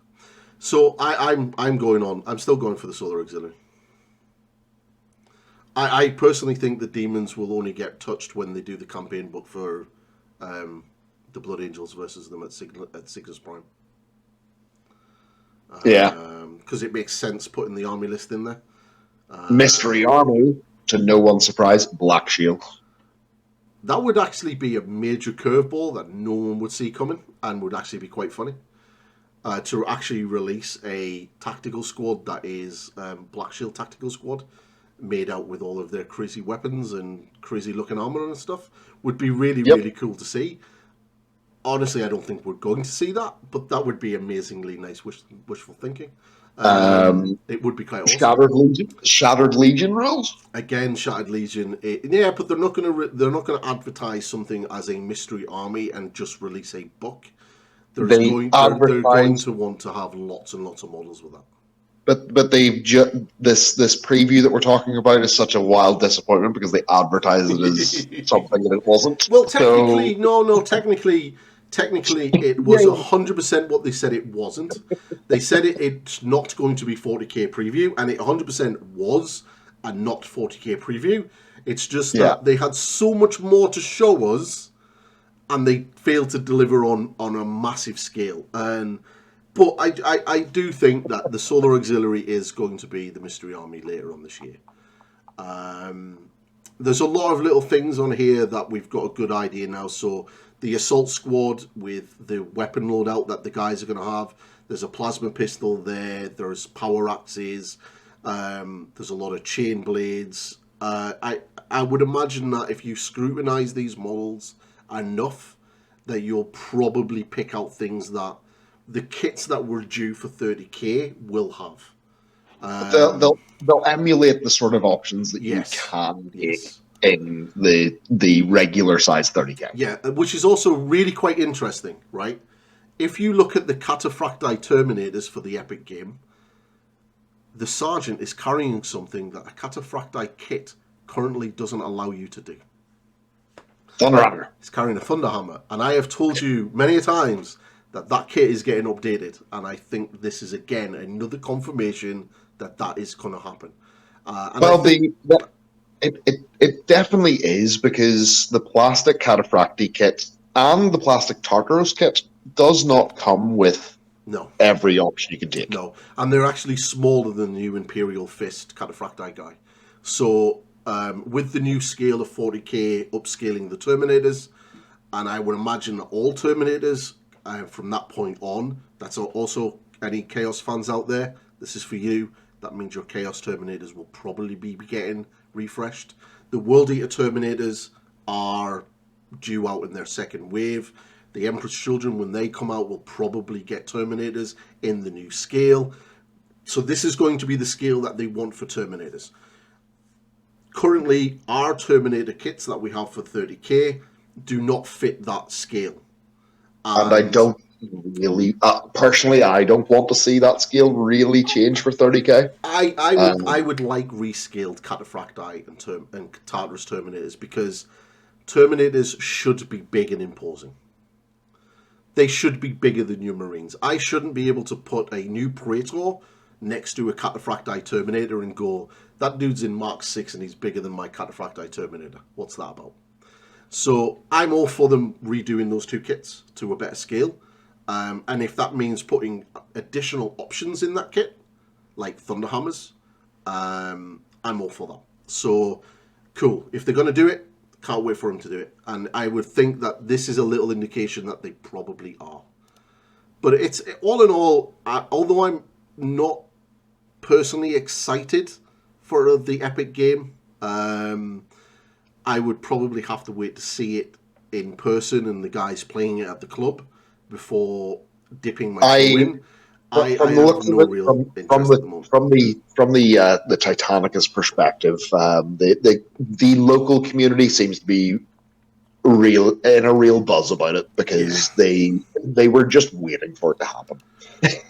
So I'm going on. I'm still going for the Solar Auxiliary. I personally think the Demons will only get touched when they do the campaign book for the Blood Angels versus them at Cygnus Prime. Because it makes sense putting the army list in there. Mystery army, to no one's surprise, Black Shield. That would actually be a major curveball that no one would see coming, and would actually be quite funny. To actually release a tactical squad that is Black Shield Tactical Squad, made out with all of their crazy weapons and crazy looking armor and stuff, would be really cool to see. Honestly, I don't think we're going to see that, but that would be amazingly nice wishful thinking. It would be quite awesome. Shattered Legion rules again. Shattered Legion, but they're not going to advertise something as a mystery army and just release a book. They're going to want to have lots and lots of models with that. But they've this preview that we're talking about is such a wild disappointment because they advertised it as something that it wasn't. Well, technically, Technically, it was 100% what they said it wasn't. They said it's not going to be 40k preview, and it 100% was a not 40k preview. It's just that they had so much more to show us, and they failed to deliver on a massive scale. But I do think that the Solar Auxiliary is going to be the Mystery Army later on this year. There's a lot of little things on here that we've got a good idea now. So the Assault Squad with the weapon loadout that the guys are going to have. There's a plasma pistol there. There's power axes. There's a lot of chain blades. I would imagine that if you scrutinize these models enough, that you'll probably pick out things that the kits that were due for 30k will have. They'll emulate the sort of options that you can get in the regular size 30k. Yeah, which is also really quite interesting, right? If you look at the Cataphracti Terminators for the Epic game, the Sergeant is carrying something that a Cataphracti kit currently doesn't allow you to do. Thunderhammer. He's carrying a Thunderhammer, and I have told you many times that kit is getting updated, and I think this is again another confirmation that is going to happen. It definitely is, because the plastic Cataphracti kit and the plastic Tartaros kit does not come with every option you can take. No, and they're actually smaller than the new Imperial Fist Cataphracti guy. So with the new scale of 40k upscaling the Terminators, and I would imagine that all Terminators from that point on, that's also any Chaos fans out there, this is for you. That means your Chaos Terminators will probably be getting refreshed. The World Eater Terminators are due out in their second wave. The Emperor's Children, when they come out, will probably get Terminators in the new scale. So this is going to be the scale that they want for Terminators. Currently, our Terminator kits that we have for 30k do not fit that scale. And I don't really, personally, I don't want to see that scale really change for 30k. I would like rescaled Cataphracti and Tartarus Terminators, because Terminators should be big and imposing. They should be bigger than your Marines. I shouldn't be able to put a new Praetor next to a Cataphracti Terminator and go, that dude's in Mark 6 and he's bigger than my Cataphracti Terminator. What's that about? So I'm all for them redoing those two kits to a better scale. And if that means putting additional options in that kit, like Thunderhammers, I'm all for that. So, cool. If they're going to do it, can't wait for them to do it. And I would think that this is a little indication that they probably are. But it's, all in all, although I'm not personally excited for the Epic game, I would probably have to wait to see it in person and the guys playing it at the club before dipping my toe in. I have no real interest at the moment. From the Titanicus perspective, the local community seems to be in a real buzz about it, because they were just waiting for it to happen.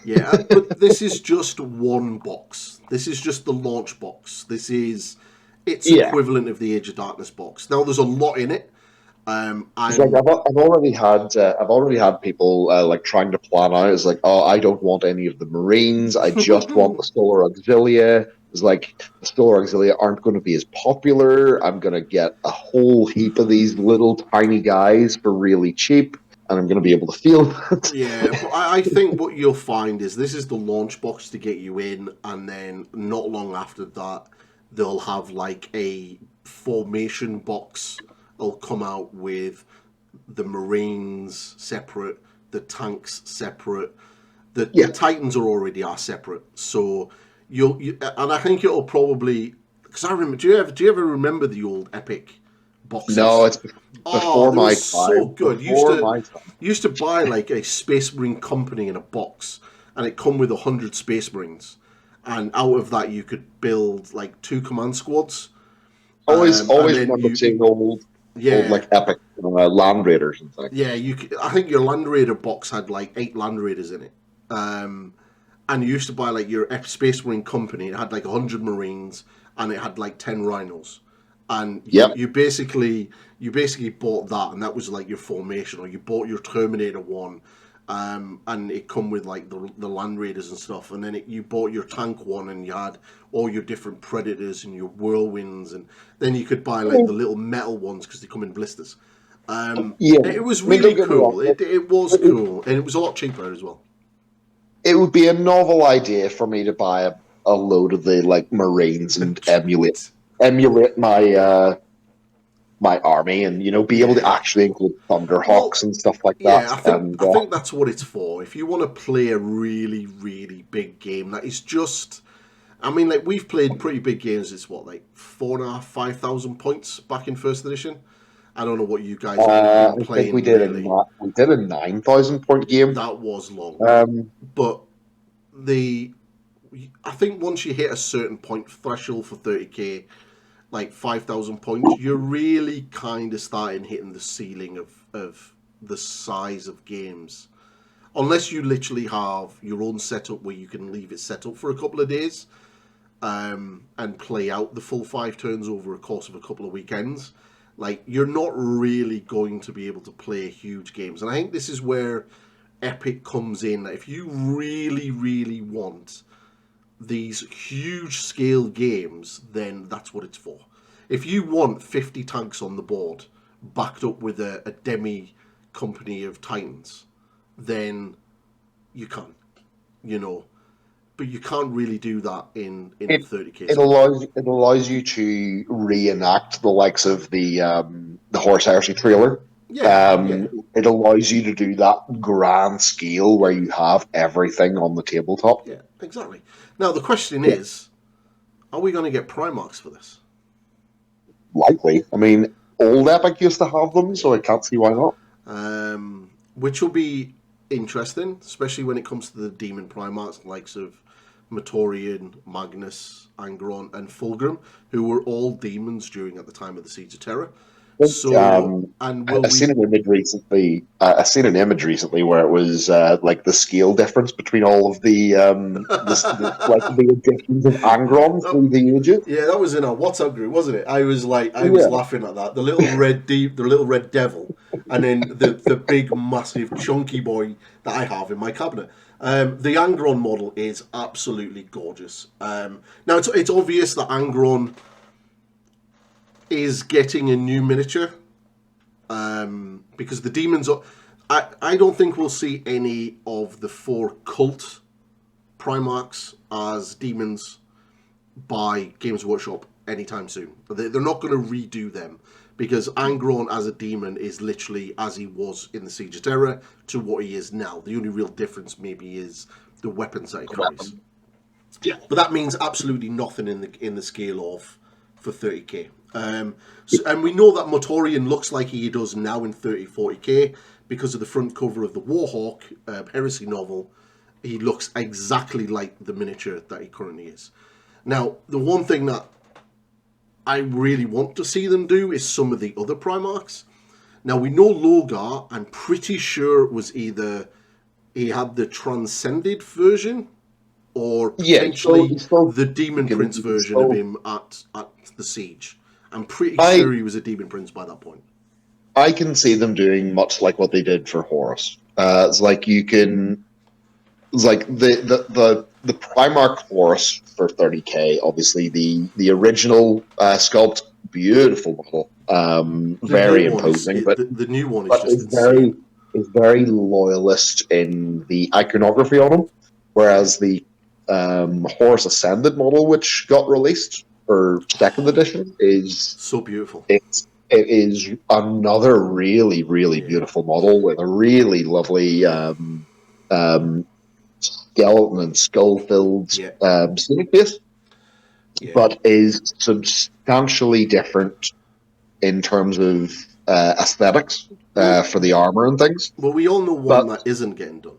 Yeah, but this is just one box. This is just the launch box. This is equivalent of the Age of Darkness box. Now there's a lot in it. I've already had people like trying to plan out. It's like, oh, I don't want any of the Marines. I just want the Stellar Auxilia. It's like, the Stellar Auxilia aren't going to be as popular. I'm going to get a whole heap of these little tiny guys for really cheap, and I'm going to be able to feel that. Yeah, but I think what you'll find is this is the launch box to get you in, and then not long after that, they'll have like a formation box. They'll come out with the Marines separate, the tanks separate. The Titans already are separate, so and I think it'll probably, because I remember. Do you ever remember the old Epic boxes? No, it's before my time. So good. Used to buy like a Space Marine company in a box, and it come with 100 Space Marines, and out of that you could build like 2 command squads. Always remember seeing old like Epic Land Raiders and things. Yeah, I think your Land Raider box had like 8 Land Raiders in it. And you used to buy like your Space Marine company. It had like 100 Marines, and it had like 10 Rhinos. And you basically bought that, and that was like your formation. Or you bought your Terminator one, and it come with like the Land Raiders and stuff. And then you bought your tank one, and you had all your different Predators and your Whirlwinds, and then you could buy like the little metal ones because they come in blisters. It was really cool. It was cool, and it was a lot cheaper as well. It would be a novel idea for me to buy a load of the like Marines and emulate my my army, and be able to actually include Thunderhawks and stuff like that. I think that's what it's for. If you want to play a really, really big game that is just, I mean, like we've played pretty big games. It's what, like 4,500, 5,000 points back in first edition. I don't know what you guys have been playing. We did a 9,000 point game. That was long, but I think once you hit a certain point threshold for 30k, like 5,000 points, you're really kind of starting hitting the ceiling of the size of games. Unless you literally have your own setup where you can leave it set up for a couple of days, and play out the full 5 turns over a course of a couple of weekends. Like, you're not really going to be able to play huge games. And I think this is where Epic comes in. If you really, really want these huge scale games, then that's what it's for. If you want 50 tanks on the board backed up with a demi company of Titans, then you can, but you can't really do that in 30k. It allows you to reenact the likes of the Horus Heresy trailer. It allows you to do that grand scale where you have everything on the tabletop. Yeah, exactly. Now the question is, are we going to get Primarchs for this? Likely. I mean, old Epic used to have them, so I can't see why not. which will be interesting, especially when it comes to the demon Primarchs, likes of Matorian, Magnus, Angron, and Fulgrim, who were all demons during at the time of the Siege of Terror. So, and will I've seen an image recently. I've seen an image recently where it was like the scale difference between all of like the additions of Angron through the ages. Yeah, that was in our WhatsApp group, wasn't it? I was laughing at that. The little red devil, and then the big, massive, chunky boy that I have in my cabinet. The Angron model is absolutely gorgeous. Now it's obvious that Angron is getting a new miniature, because the demons are. I don't think we'll see any of the 4 cult Primarchs as demons by Games Workshop anytime soon. They're not going to redo them, because Angron as a demon is literally as he was in the Siege of Terror to what he is now. The only real difference maybe is the weapons that he carries. Yeah, but that means absolutely nothing in the scale of for 30k. And we know that Motorian looks like he does now in 30-40k because of the front cover of the Warhawk Heresy novel. He looks exactly like the miniature that he currently is. Now, the one thing that I really want to see them do is some of the other Primarchs. Now, we know Logar, I'm pretty sure it was either he had the Transcended version or potentially the Demon Prince version of him at the Siege. I'm pretty sure he was a Demon Prince by that point. I can see them doing much like what they did for Horus. It's like you can... It's like the Primarch Horus for 30k, obviously the original sculpt, beautiful model, very imposing. But the new one is just very loyalist in the iconography on him, whereas the Horus Ascended model, which got released for 2nd edition, is so beautiful. It is another really beautiful model with a really lovely skeleton and skull-filled scenic face, but is substantially different in terms of aesthetics for the armor and things. Well, we all know one that isn't getting done.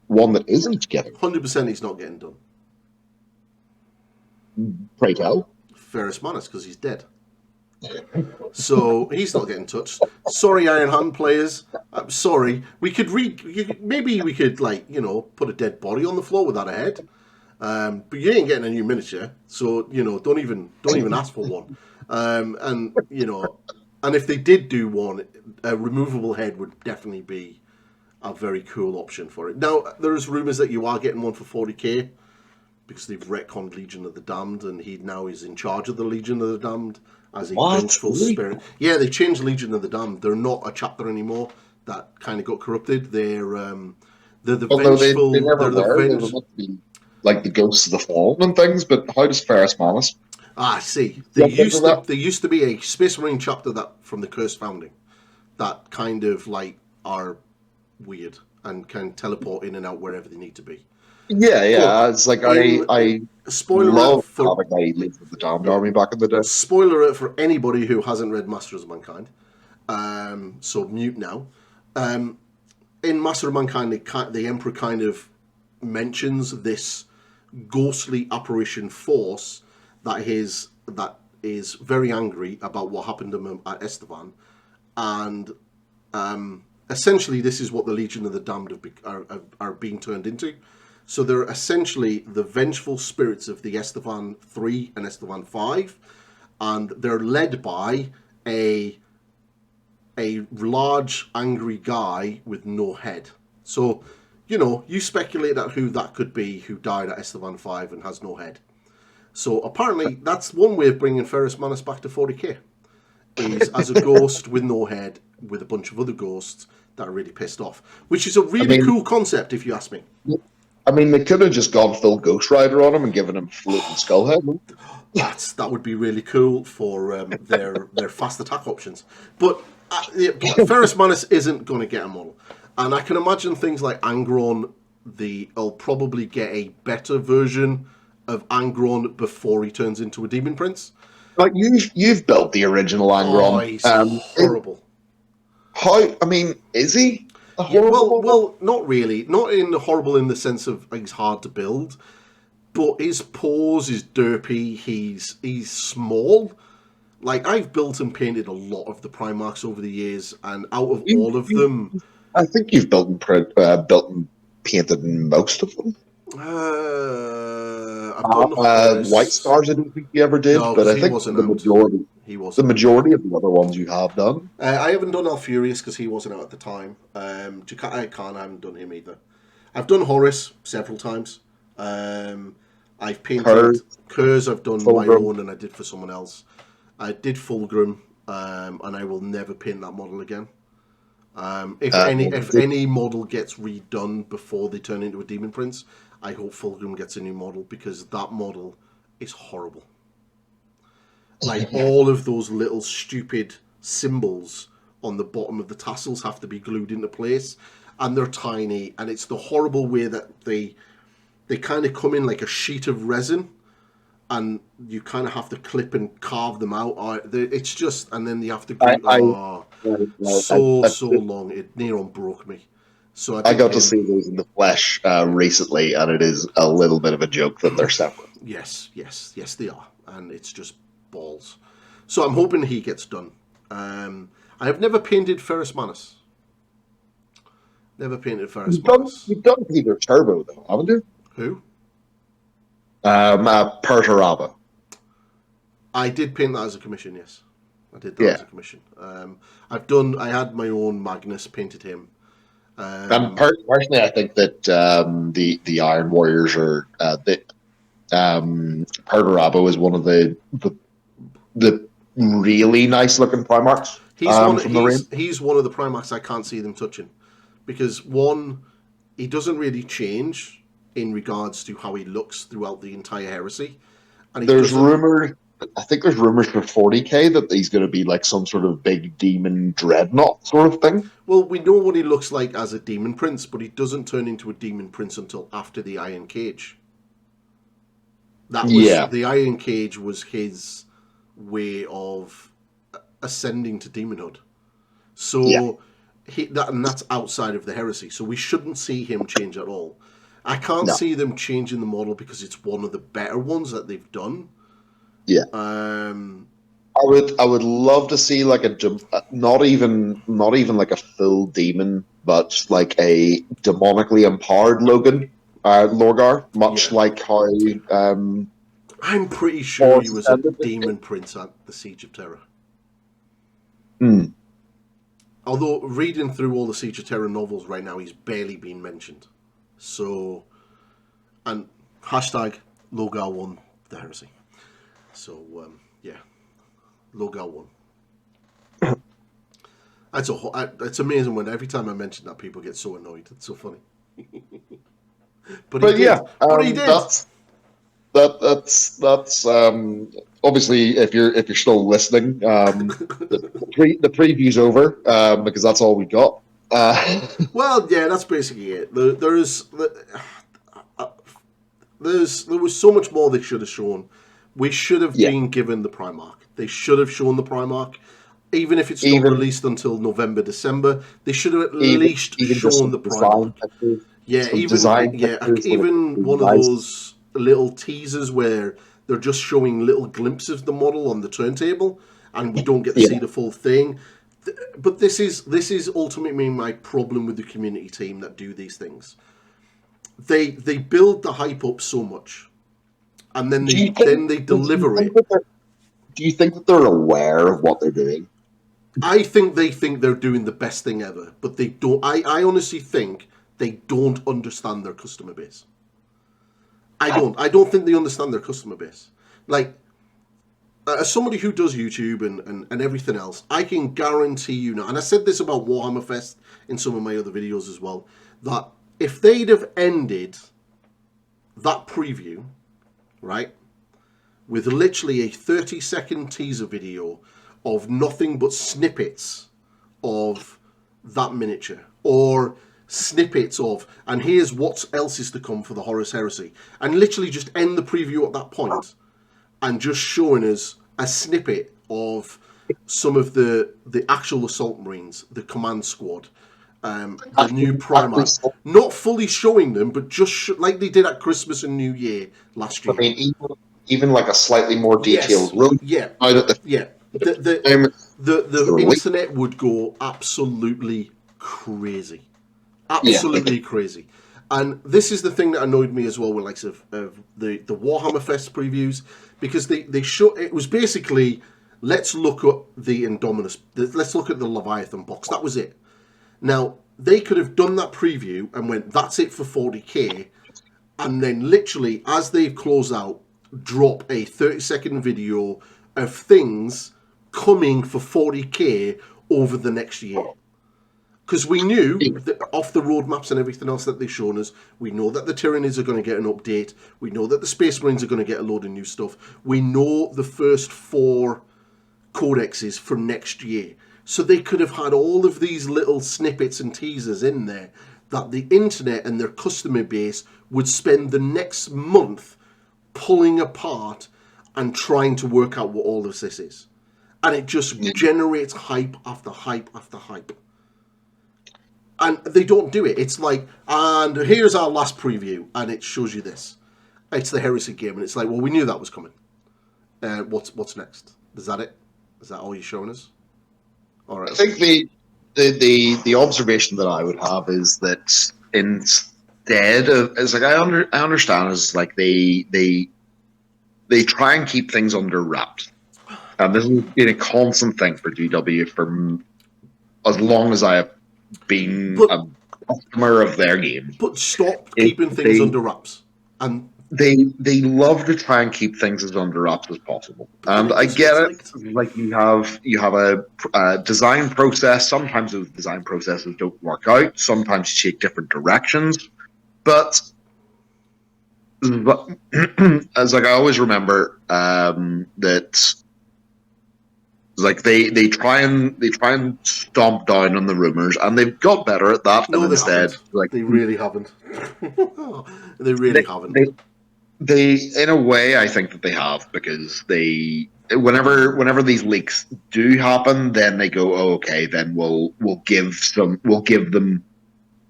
One that isn't getting 100% he's not getting done. Pray tell. Ferrus Manus, because he's dead. So he's not getting touched. Sorry, Iron Hand players. I'm sorry. Maybe we could put a dead body on the floor without a head. But you ain't getting a new miniature, so don't even ask for one. And if they did do one, a removable head would definitely be a very cool option for it. Now there's rumours that you are getting one for 40k because they've retconned Legion of the Damned, and he now is in charge of the Legion of the Damned as a vengeful spirit. Yeah, they changed Legion of the Damned. They're not a chapter anymore. That kind of got corrupted. They're the vengeful. They're the vengeful. Like the Ghosts of the Fallen and things, but how does Ferrus Manus? I see. There used to be a Space Marine chapter that from the Cursed Founding that kind of are weird and can teleport in and out wherever they need to be. Yeah. It's like I love having Legion of the Damned army back in the day. Spoiler alert for anybody who hasn't read Masters of Mankind. So mute now. In Master of Mankind, the Emperor kind of mentions this ghostly apparition force that is very angry about what happened to him at Estevan, and essentially this is what the Legion of the Damned are being turned into. So they're essentially the vengeful spirits of the Estevan 3 and Estevan 5, and they're led by a large angry guy with no head. So you speculate at who that could be, who died at Estevan 5 and has no head. So apparently that's one way of bringing Ferrus Manus back to 40k, is as a ghost with no head with a bunch of other ghosts that are really pissed off, which is a really cool concept if you ask me. I mean, they could have just gone full Ghost Rider on him and given him floating skull head. That would be really cool for their fast attack options. But Ferrus Manus isn't going to get a model. And I can imagine things like Angron, they'll probably get a better version of Angron before he turns into a Demon Prince. Like you've built the original Angron. Oh, he's horrible. How? I mean, is he a Yeah, horrible model? well, not really. Not in horrible in the sense of he's hard to build, but his pose is derpy. He's small. Like, I've built and painted a lot of the Primarchs over the years, and out of You, all of you, them, I think you've built and painted most of them. I've done White Horus. Stars, I don't think you ever did, No, but because I he think wasn't the out. majority, He the wasn't out. majority of the other ones you have done. I haven't done Alfurious because he wasn't out at the time. Jakai Khan, I haven't done him either. I've done Horus several times. I've painted Kurz. I've done my Fulgrim. own, and I did for someone else. I did Fulgrim, and I will never paint that model again. If any model gets redone before they turn into a Demon Prince, I hope Fulgrim gets a new model, because that model is horrible. Like, all of those little stupid symbols on the bottom of the tassels have to be glued into place, and they're tiny, and it's the horrible way that they kind of come in like a sheet of resin, and you kind of have to clip and carve them out. It's just, and then you have to glue. So long. It near on broke me. So I got to see those in the flesh recently, and it is a little bit of a joke that they're separate. Yes, they are, and it's just balls. So I'm hoping he gets done. I have never painted Ferrus Manus. Never painted Ferrus Manus. You've done Peter Turbo, though, haven't you? Who? Perturaba. I did paint that as a commission. Yes, I did that as a commission. I had my own Magnus, painted him. Personally, I think that the Iron Warriors are Perturaba is one of the really nice looking Primarchs. He's one of the Primarchs I can't see them touching, because one, he doesn't really change in regards to how he looks throughout the entire heresy. And there's rumors. I think there's rumors for 40k that he's going to be like some sort of big demon dreadnought sort of thing. Well, we know what he looks like as a demon prince, but he doesn't turn into a demon prince until after the Iron Cage. The Iron Cage was his way of ascending to demonhood. So that's outside of the heresy. So we shouldn't see him change at all. I can't see them changing the model because it's one of the better ones that they've done. Yeah. I would love to see like not even like a full demon, but like a demonically empowered Lorgar, much like how I'm pretty sure he was a demon prince at the Siege of Terror. Although reading through all the Siege of Terror novels right now, he's barely been mentioned. So, and hashtag Lorgar won the heresy. So, Lorgar won. It's amazing when every time I mention that, people get so annoyed. It's so funny. But he did. That's obviously if you're still listening, the preview's over because that's all we got. Well, yeah, that's basically it. There was so much more they should have shown. We should have been given the Primarch. They should have shown the Primarch. Even if it's not released until November, December, they should have at least shown the Primarch. Even one of those little teasers where they're just showing little glimpses of the model on the turntable, and we don't get to see the full thing. But this is ultimately my problem with the community team that do these things. They build the hype up so much, and then they deliver it. Do you think that they're aware of what they're doing? I think they think they're doing the best thing ever, but they don't. I honestly think they don't understand their customer base. I don't think they understand their customer base. Like, as somebody who does YouTube and everything else, I can guarantee you now, and I said this about Warhammer Fest in some of my other videos as well, that if they'd have ended that preview, right, with literally a 30-second teaser video of nothing but snippets of that miniature, or snippets of, and here's what else is to come for the Horus Heresy, and literally just end the preview at that point, and just showing us a snippet of some of the actual assault marines, the command squad, the new Primarch, not fully showing them, but just like they did at Christmas and New Year last year. I mean, even like a slightly more detailed room. Yeah, Out at yeah. The internet would go absolutely crazy, absolutely crazy. And this is the thing that annoyed me as well with likes of the Warhammer Fest previews, because they show it was basically, let's look at the Indominus, let's look at the Leviathan box. That was it. Now they could have done that preview and went, that's it for 40k, and then literally as they close out, drop a 30-second video of things coming for 40k over the next year. Because we knew that off the roadmaps and everything else that they've shown us, we know that the Tyrannies are going to get an update. We know that the Space Marines are going to get a load of new stuff. We know the first 4 codexes for next year. So they could have had all of these little snippets and teasers in there that the internet and their customer base would spend the next month pulling apart and trying to work out what all of this is. And it just generates hype after hype after hype. And they don't do it. It's like, and here's our last preview, and it shows you this. It's the Heresy game, and it's like, well, we knew that was coming. What's next? Is that it? Is that all you're showing us? All right. I think the observation that I would have is that instead of, it's like I understand is like they try and keep things under wraps, and this has been a constant thing for GW for as long as I have been a customer of their game. But stop keeping things under wraps. And they love to try and keep things as under wraps as possible. And I get it. Like you have a design process. Sometimes those design processes don't work out. Sometimes you take different directions. But as like I always remember that. Like they try and stomp down on the rumors, and they've got better at that. No, and instead, like they really haven't. They really haven't. They, in a way, I think that they have, because they, whenever these leaks do happen, then they go, oh, okay, then we'll give them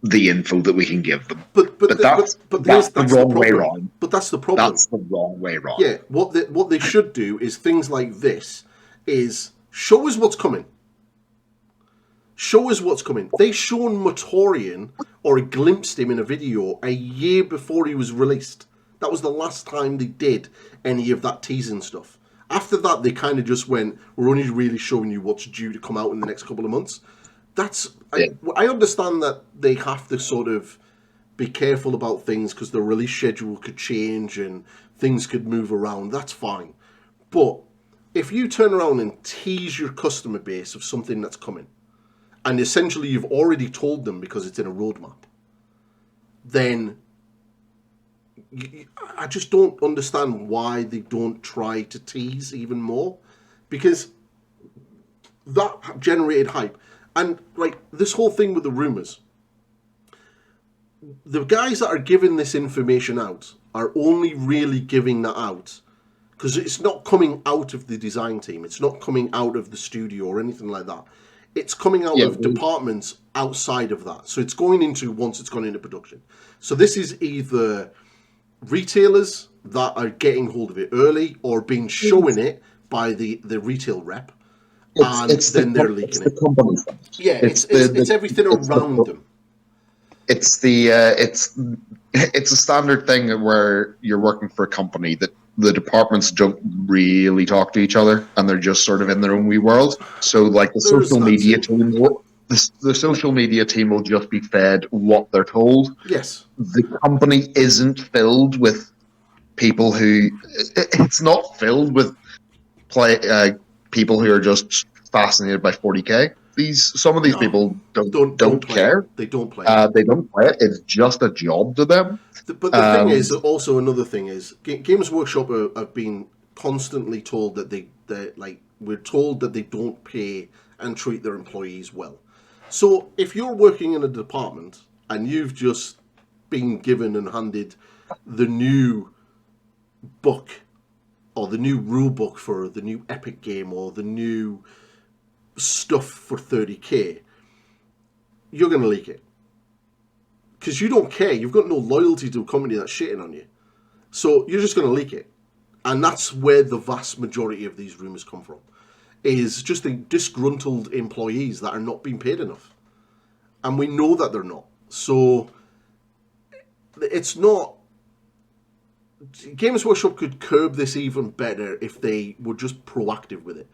the info that we can give them. But that's the wrong way around. But that's the problem. That's the wrong way around. Yeah, what they should do is things like this. Is show us what's coming. Show us what's coming. They shown Motorian or glimpsed him in a video a year before he was released. That was the last time they did any of that teasing stuff. After that, they kind of just went, we're only really showing you what's due to come out in the next couple of months. I understand that they have to sort of be careful about things because the release schedule could change and things could move around. That's fine. But if you turn around and tease your customer base of something that's coming, and essentially you've already told them because it's in a roadmap, then I just don't understand why they don't try to tease even more, because that generated hype. And like this whole thing with the rumors, the guys that are giving this information out are only really giving that out because it's not coming out of the design team. It's not coming out of the studio or anything like that. It's coming out of departments outside of that. So it's going into, once it's gone into production. So this is either retailers that are getting hold of it early or being shown it by the retail rep. They're leaking it. Yeah, it's everything around them. It's a standard thing where you're working for a company that the departments don't really talk to each other, and they're just sort of in their own wee world. So, like the social media team will just be fed what they're told. Yes, the company isn't filled with people who. It's not filled with people who are just fascinated by 40k. Some of these people don't care. They don't play. They don't play it. It's just a job to them. But the thing is, also another thing is, Games Workshop have been constantly told that we're told that they don't pay and treat their employees well. So if you're working in a department and you've just been given and handed the new book or the new rulebook for the new Epic game, or the new stuff for 30k, you're going to leak it. Because you don't care. You've got no loyalty to a company that's shitting on you. So you're just going to leak it. And that's where the vast majority of these rumours come from. Is just the disgruntled employees that are not being paid enough. And we know that they're not. So it's not... Games Workshop could curb this even better if they were just proactive with it.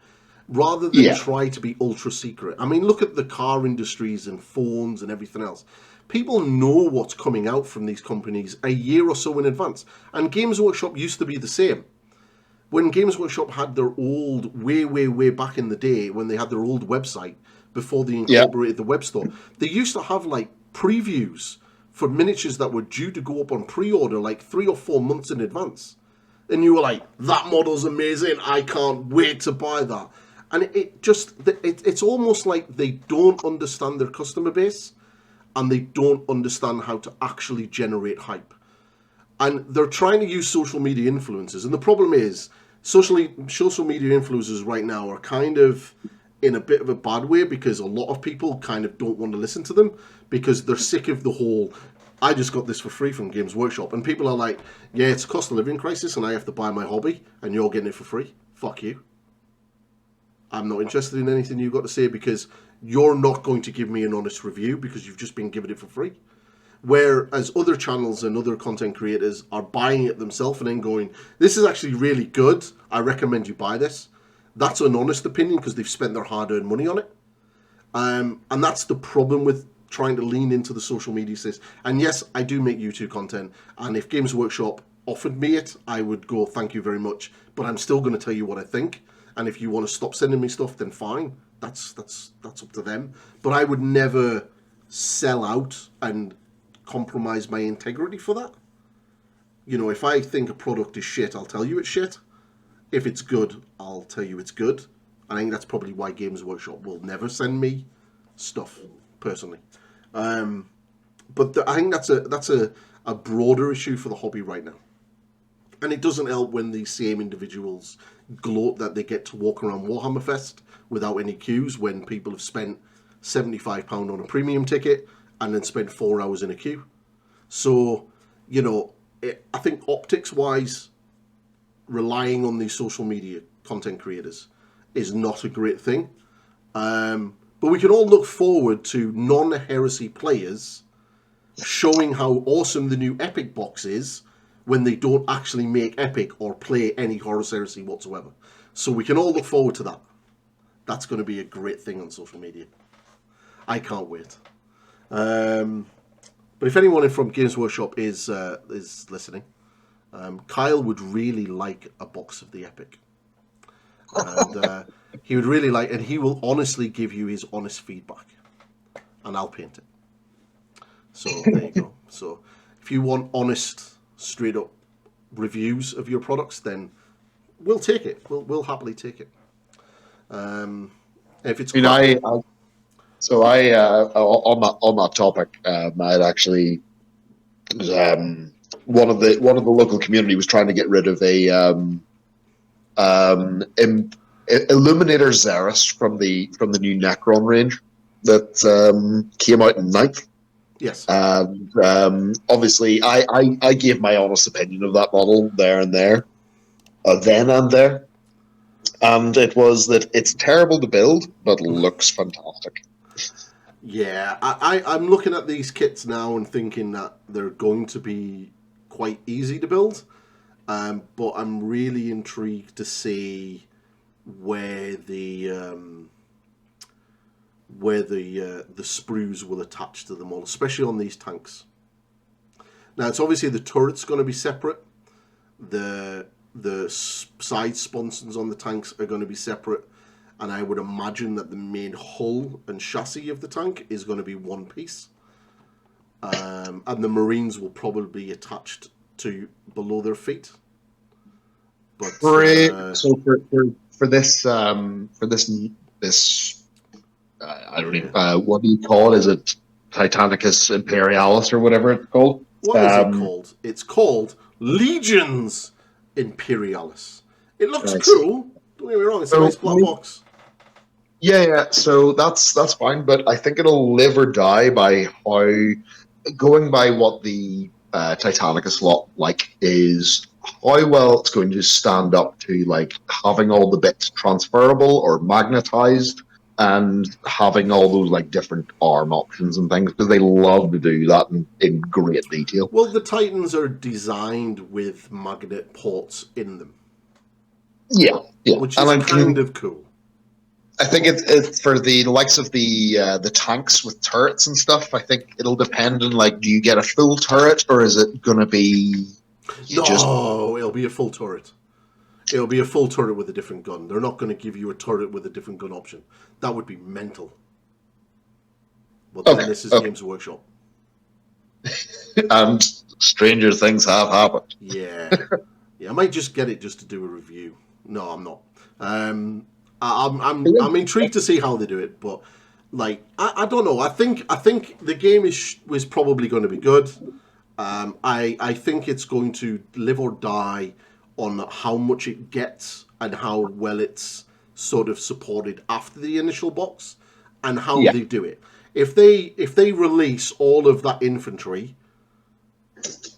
Rather than try to be ultra secret. I mean, look at the car industries and phones and everything else. People know what's coming out from these companies a year or so in advance. And Games Workshop used to be the same. When Games Workshop had their old, way back in the day, when they had their old website, before they incorporated the web store, they used to have like previews for miniatures that were due to go up on pre-order like 3 or 4 months in advance. And you were like, that model's amazing, I can't wait to buy that. And it's almost like they don't understand their customer base, and they don't understand how to actually generate hype. And they're trying to use social media influencers. And the problem is, social media influencers right now are kind of in a bit of a bad way, because a lot of people kind of don't want to listen to them, because they're sick of the whole, I just got this for free from Games Workshop. And people are like, yeah, it's a cost of living crisis and I have to buy my hobby and you're getting it for free. Fuck you. I'm not interested in anything you've got to say, because you're not going to give me an honest review because you've just been given it for free. Whereas other channels and other content creators are buying it themselves and then going, this is actually really good, I recommend you buy this. That's an honest opinion because they've spent their hard-earned money on it. And that's the problem with trying to lean into the social media space. And yes, I do make YouTube content. And if Games Workshop offered me it, I would go, thank you very much. But I'm still going to tell you what I think. And if you want to stop sending me stuff, then fine. That's up to them. But I would never sell out and compromise my integrity for that. You know, if I think a product is shit, I'll tell you it's shit. If it's good, I'll tell you it's good. I think that's probably why Games Workshop will never send me stuff, personally. But I think that's a broader issue for the hobby right now. And it doesn't help when these same individuals gloat that they get to walk around Warhammer Fest without any queues, when people have spent £75 on a premium ticket and then spent 4 hours in a queue. So, you know, I think optics-wise, relying on these social media content creators is not a great thing. But we can all look forward to non-Heresy players showing how awesome the new Epic box is when they don't actually make Epic or play any Horus Heresy whatsoever. So we can all look forward to that. That's going to be a great thing on social media. I can't wait. But if anyone from Games Workshop is listening, Kyle would really like a box of the Epic. And he would really like, and he will honestly give you his honest feedback. And I'll paint it. So there you go. So if you want honest, straight up reviews of your products, then we'll take it. We'll happily take it. If it's on that topic, I'd actually one of the local community was trying to get rid of a Illuminator Xeris from the new Necron range that came out in Ninth. Yes. And obviously, I gave my honest opinion of that model then and there, and it was that it's terrible to build, but looks fantastic. Yeah, I'm looking at these kits now and thinking that they're going to be quite easy to build, but I'm really intrigued to see where the sprues will attach to them all, especially on these tanks. Now, it's obviously the turret's going to be separate. The side sponsons on the tanks are going to be separate. And I would imagine that the main hull and chassis of the tank is going to be one piece. And the Marines will probably be attached to below their feet. But so for this I don't even what do you call it? Is it Titanicus Imperialis or whatever it's called? What is it called? It's called Legions Imperialis. It looks I see. cool. Don't get me wrong. It's a So, nice black box. yeah. So that's fine, but I think it'll live or die by how going by what the Titanicus lot like is how well it's going to stand up to like having all the bits transferable or magnetized and having all those like different arm options and things because they love to do that in great detail. Well, the Titans are designed with magnet ports in them, Yeah, yeah, which and is kind of cool. I think it's for the likes of the tanks with turrets and stuff. I think it'll depend on like, do you get a full turret or is it gonna be you just No, it'll be a full turret. It'll be a full turret with a different gun. They're not going to give you a turret with a different gun option. That would be mental. But then okay? this is Okay, Games Workshop. and stranger things have happened. Yeah. Yeah, I might just get it just to do a review. No, I'm not. I'm intrigued to see how they do it, but like I don't know. I think the game was probably going to be good. I think it's going to live or die on how much it gets and how well it's sort of supported after the initial box and how Yeah, they do it. If they release all of that infantry,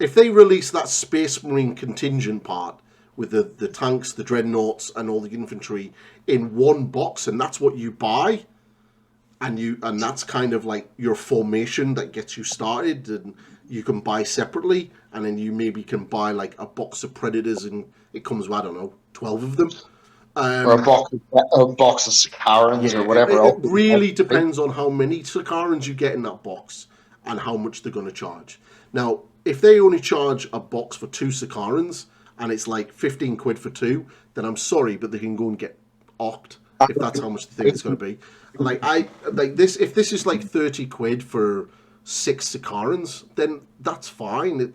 if they release that Space Marine contingent part with the tanks, the dreadnoughts, and all the infantry in one box, and that's what you buy, and that's kind of like your formation that gets you started, and you can buy separately, and then you maybe can buy like a box of Predators, and it comes with, I don't know, 12 of them. or a box of Sakarans Yeah, or it, whatever it else. really depends on how many Sakarans you get in that box and how much they're going to charge. Now, if they only charge a box for 2 Sakarans and it's like 15 quid for 2, then I'm sorry, but they can go and get ocked if that's how much they think it's going to be. Like this, if this is like 30 quid for 6 Sakarans, then that's fine.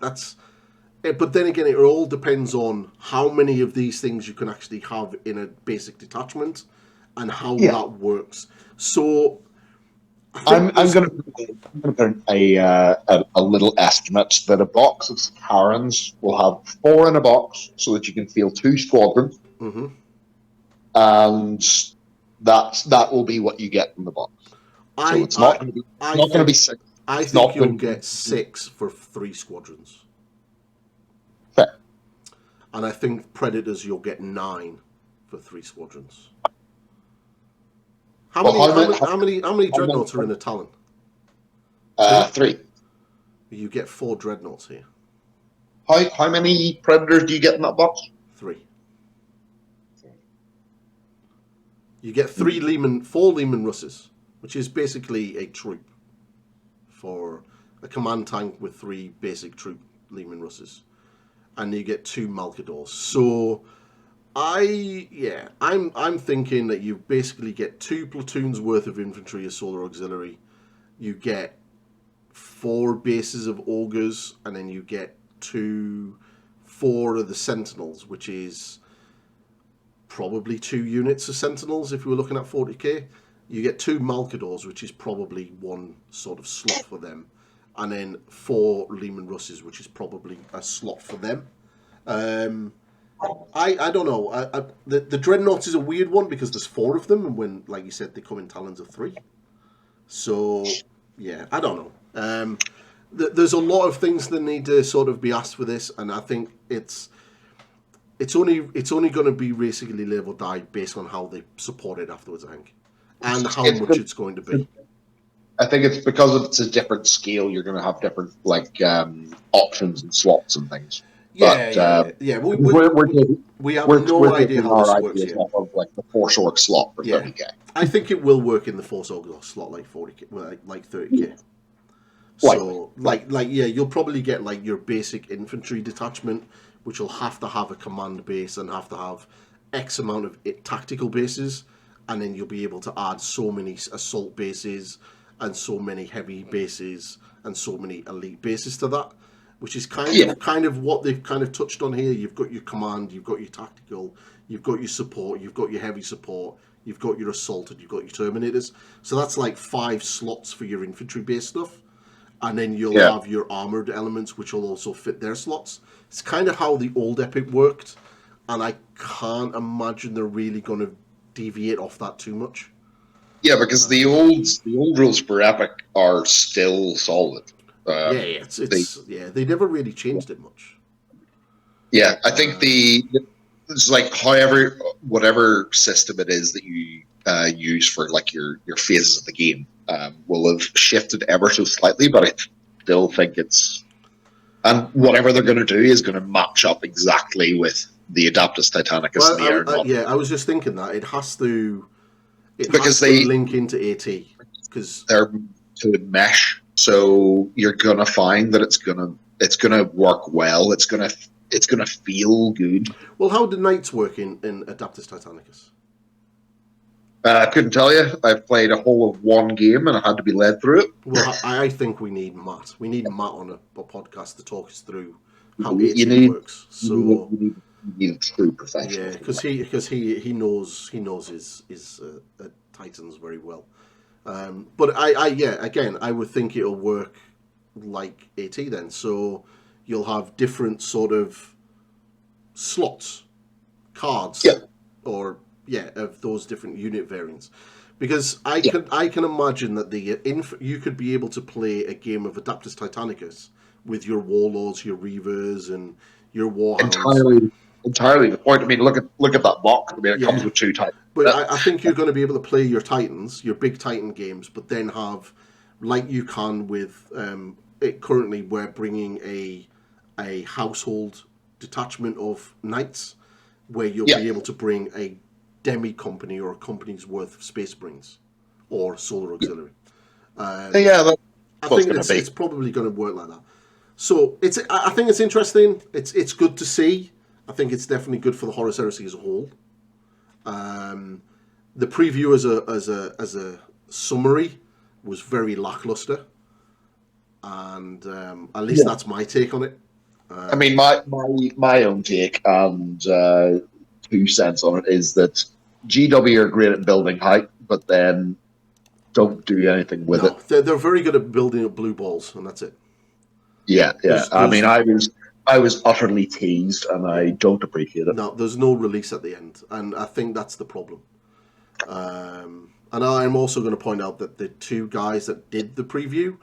But then again, it all depends on how many of these things you can actually have in a basic detachment and how Yeah, that works. So I I'm think I'm there's gonna put a little estimate that a box of Sakarans will have 4 in a box, so that you can field 2 squadrons, and that will be what you get in the box. So I it's I not going to be it's I not going to be think 6. I It's think not you'll going to get be 6 for 3 squadrons, fair. and I think Predators you'll get 9 for 3 squadrons. How Well, many how how many many how many how many how many dreadnoughts are in a Talon? 2. 3? You get 4 dreadnoughts here. How many predators do you get in that box? 3. You get 4 Lehman Russes, which is basically a troop for a command tank with 3 basic troop Lehman Russes, and you get 2 Malkadors. So I'm thinking that you basically get 2 platoons worth of infantry as solar auxiliary. You get 4 bases of augurs, and then you get 4 of the sentinels, which is probably 2 units of sentinels if we were looking at 40k. You get 2 Malkadors, which is probably 1 sort of slot for them, and then 4 Lehman Russes, which is probably a slot for them. I don't know. The dreadnoughts is a weird one because there's 4 of them, and when, like you said, they come in talons of 3. So yeah, I don't know. There's a lot of things that need to sort of be asked for this, and I think it's only going to be basically live or die based on how they support it afterwards, I think, and how It's much it's going to be. I think it's because it's a different scale. You're going to have different like options and slots and things. Yeah, But yeah, yeah. we're we're taking, We have we're no idea taking how this our works ideas yet. off of like the Force Orc slot for Yeah, 30k. I think it will work in the Force Org slot like 40k, like 30k. Likely. So yeah, you'll probably get like your basic infantry detachment, which will have to have a command base and have to have X amount of tactical bases, and then you'll be able to add so many assault bases and so many heavy bases and so many elite bases to that, which is kind of what they've kind of touched on here. You've got your command, you've got your tactical, you've got your support, you've got your heavy support, you've got your assault, and you've got your terminators. So that's like 5 slots for your infantry base stuff, and then you'll Yeah. have your armored elements, which will also fit their slots. It's kind of how the old Epic worked. and I can't imagine they're really going to deviate off that too much. Yeah, because the old rules for Epic are still solid. They never really changed it much. Yeah, I think it's like whatever system it is that you use for like your phases of the game will have shifted ever so slightly, but I still think and whatever they're going to do is going to match up exactly with the Adaptus Titanicus and the Aeronaut. I was just thinking that it has to they link into AT because they're to mesh, so you're going to find that it's going to work well. It's going to feel good. Well, how did Knights work in Adaptus Titanicus? I couldn't tell you. I've played a whole of one game and I had to be led through it. Well, I think we need Matt. We need Matt on a podcast to talk us through how AT works. So you need a true professional. Yeah, because he knows his Titans very well. But I would think it'll work like AT then. So you'll have different sort of slots, cards, of those different unit variants. Because I can imagine that you could be able to play a game of Adaptus Titanicus with your Warlords, your Reavers, and your Warhounds. Entirely the point. I mean, look at that box. I mean, it comes with 2 Titans. But I think you're going to be able to play your Titans, your big Titan games, but then have, like you can with it currently, we're bringing a household detachment of Knights, where you'll be able to bring a demi company or a company's worth of Space Marines or Solar Auxiliary. I think it's probably going to work like that. So I think it's interesting. It's good to see. I think it's definitely good for the Horus Heresy as a whole. The preview as a summary was very lackluster, and at least that's my take on it. I mean, my own take and 2 cents on it is that GW are great at building hype, but then don't do anything with it. They're very good at building up blue balls, and that's it. Yeah. I mean, I was utterly teased, and I don't appreciate it. No, there's no release at the end, and I think that's the problem. And I'm also going to point out that the 2 guys that did the preview,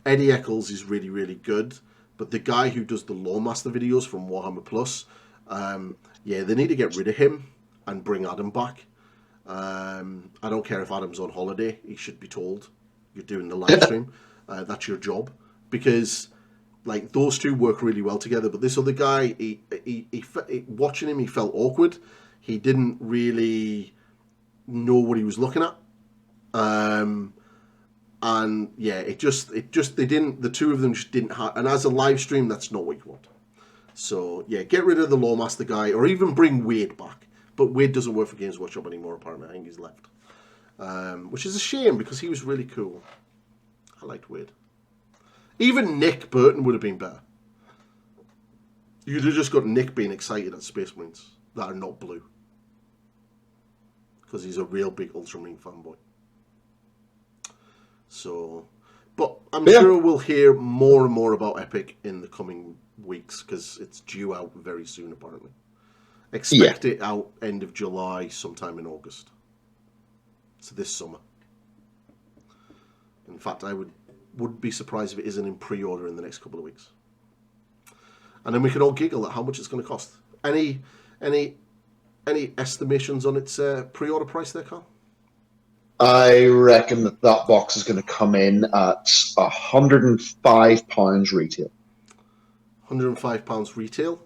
Eddie Eccles is really, really good, but the guy who does the Lawmaster videos from Warhammer Plus, they need to get rid of him and bring Adam back. I don't care if Adam's on holiday; he should be told you're doing the live stream. That's your job, because like those 2 work really well together. But this other guy, he watching him, he felt awkward. He didn't really know what he was looking at. The 2 of them just didn't have, and as a live stream, that's not what you want. So get rid of the Lawmaster guy, or even bring Wade back. But Wade doesn't work for Games Workshop anymore, apparently. I think he's left. Which is a shame, because he was really cool. I liked Wade. Even Nick Burton would have been better. You'd have just got Nick being excited at Space Marines that are not blue. Because he's a real big Ultramarine fanboy. So, but I'm sure we'll hear more and more about Epic in the coming weeks, because it's due out very soon, apparently. Expect it out end of July, sometime in August. So this summer. In fact, I would be surprised if it isn't in pre-order in the next couple of weeks. And then we can all giggle at how much it's going to cost. Any estimations on its pre-order price there, Carl? I reckon that box is going to come in at £105 retail. £105 retail?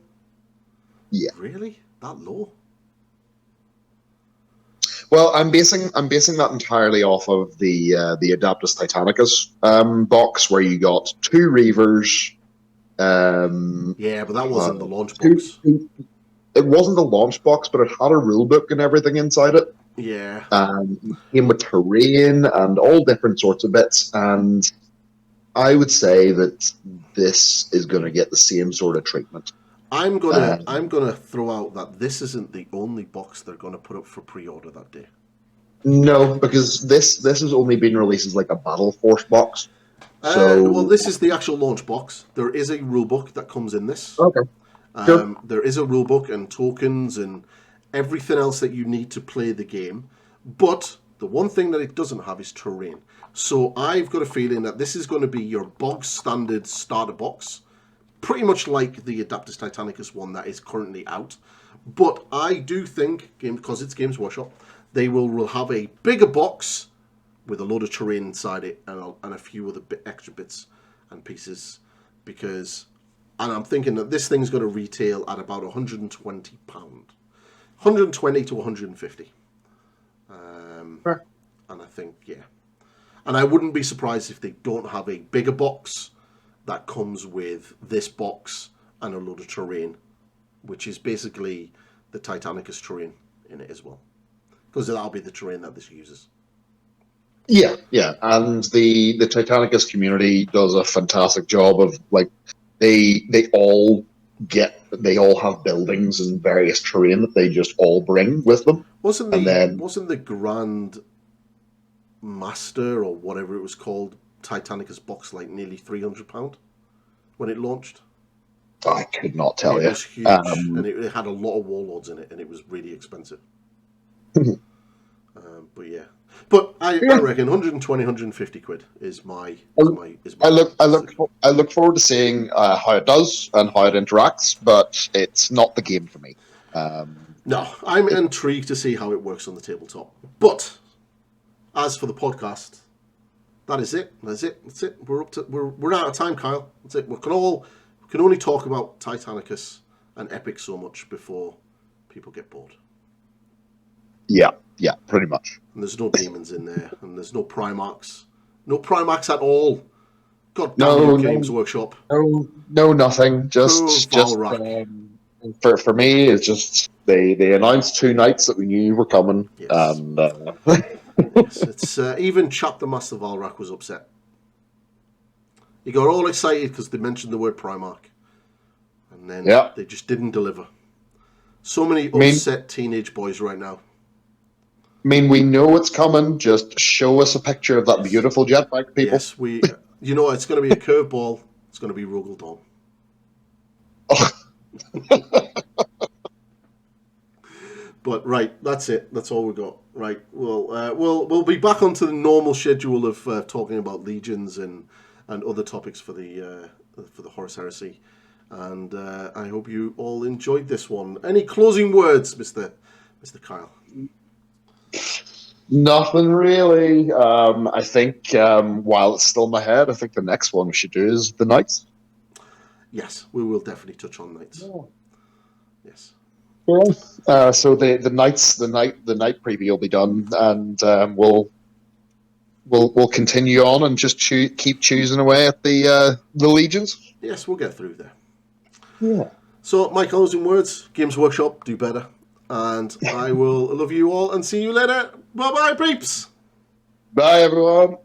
Yeah. Really? That low? Well, I'm basing that entirely off of the Adaptus Titanicus box, where you got 2 Reavers. But that wasn't the launch box. It wasn't the launch box, but it had a rule book and everything inside it. Yeah. It came with terrain and all different sorts of bits, and I would say that this is going to get the same sort of treatment. I'm gonna throw out that this isn't the only box they're gonna put up for pre-order that day. No, because this has only been released as like a Battle Force box. So this is the actual launch box. There is a rule book that comes in this. Okay. Sure. There is a rulebook and tokens and everything else that you need to play the game. But the one thing that it doesn't have is terrain. So I've got a feeling that this is going to be your bog standard starter box, pretty much like the Adeptus Titanicus one that is currently out. But I do think, because it's Games Workshop, they will have a bigger box with a load of terrain inside it and a few other extra bits and pieces. And I'm thinking that this thing's going to retail at about £120. 120 to 150. Sure. And I think, yeah. And I wouldn't be surprised if they don't have a bigger box that comes with this box and a load of terrain, which is basically the Titanicus terrain in it as well. Because that'll be the terrain that this uses. Yeah, yeah. And the Titanicus community does a fantastic job of, like, they all have buildings and various terrain that they just all bring with them. Wasn't the Grand Master or whatever it was called Titanicus box like nearly £300 when it launched? I could not tell you. It was huge, and it had a lot of warlords in it, and it was really expensive. But yeah, but I reckon 120, 150 quid is my. I look forward to seeing how it does and how it interacts, but it's not the game for me. No, I'm intrigued to see how it works on the tabletop. But as for the podcast, that is it. That's it. We're out of time, Kyle. That's it. We can only talk about Titanicus and Epic so much before people get bored. Yeah, pretty much. And there's no demons in there, and there's no Primarchs. No Primarchs at all. God damn No, Games Workshop. No, nothing. Just for me, it's just they announced 2 nights that we knew were coming, yes. And yes, it's even Chapter Master Valrak was upset. He got all excited because they mentioned the word Primarch, and then they just didn't deliver. So many upset teenage boys right now. I mean, we know it's coming. Just show us a picture of that beautiful jetpack, people. Yes, it's going to be a curveball. It's going to be Rogel Dawn. But right, that's it. That's all we got. Right, we'll be back onto the normal schedule of talking about legions and other topics for the Horus Heresy. And I hope you all enjoyed this one. Any closing words, Mr. Kyle? Nothing really. I think while it's still in my head, I think the next one we should do is the Knights. Yes, we will definitely touch on Knights. Yeah. Yes. So the Knights, the night preview will be done, and we'll continue on and just keep choosing away at the legions. Yes, we'll get through there. Yeah. So my closing words: Games Workshop, do better. And I will love you all and see you later. Bye-bye, peeps. Bye, everyone.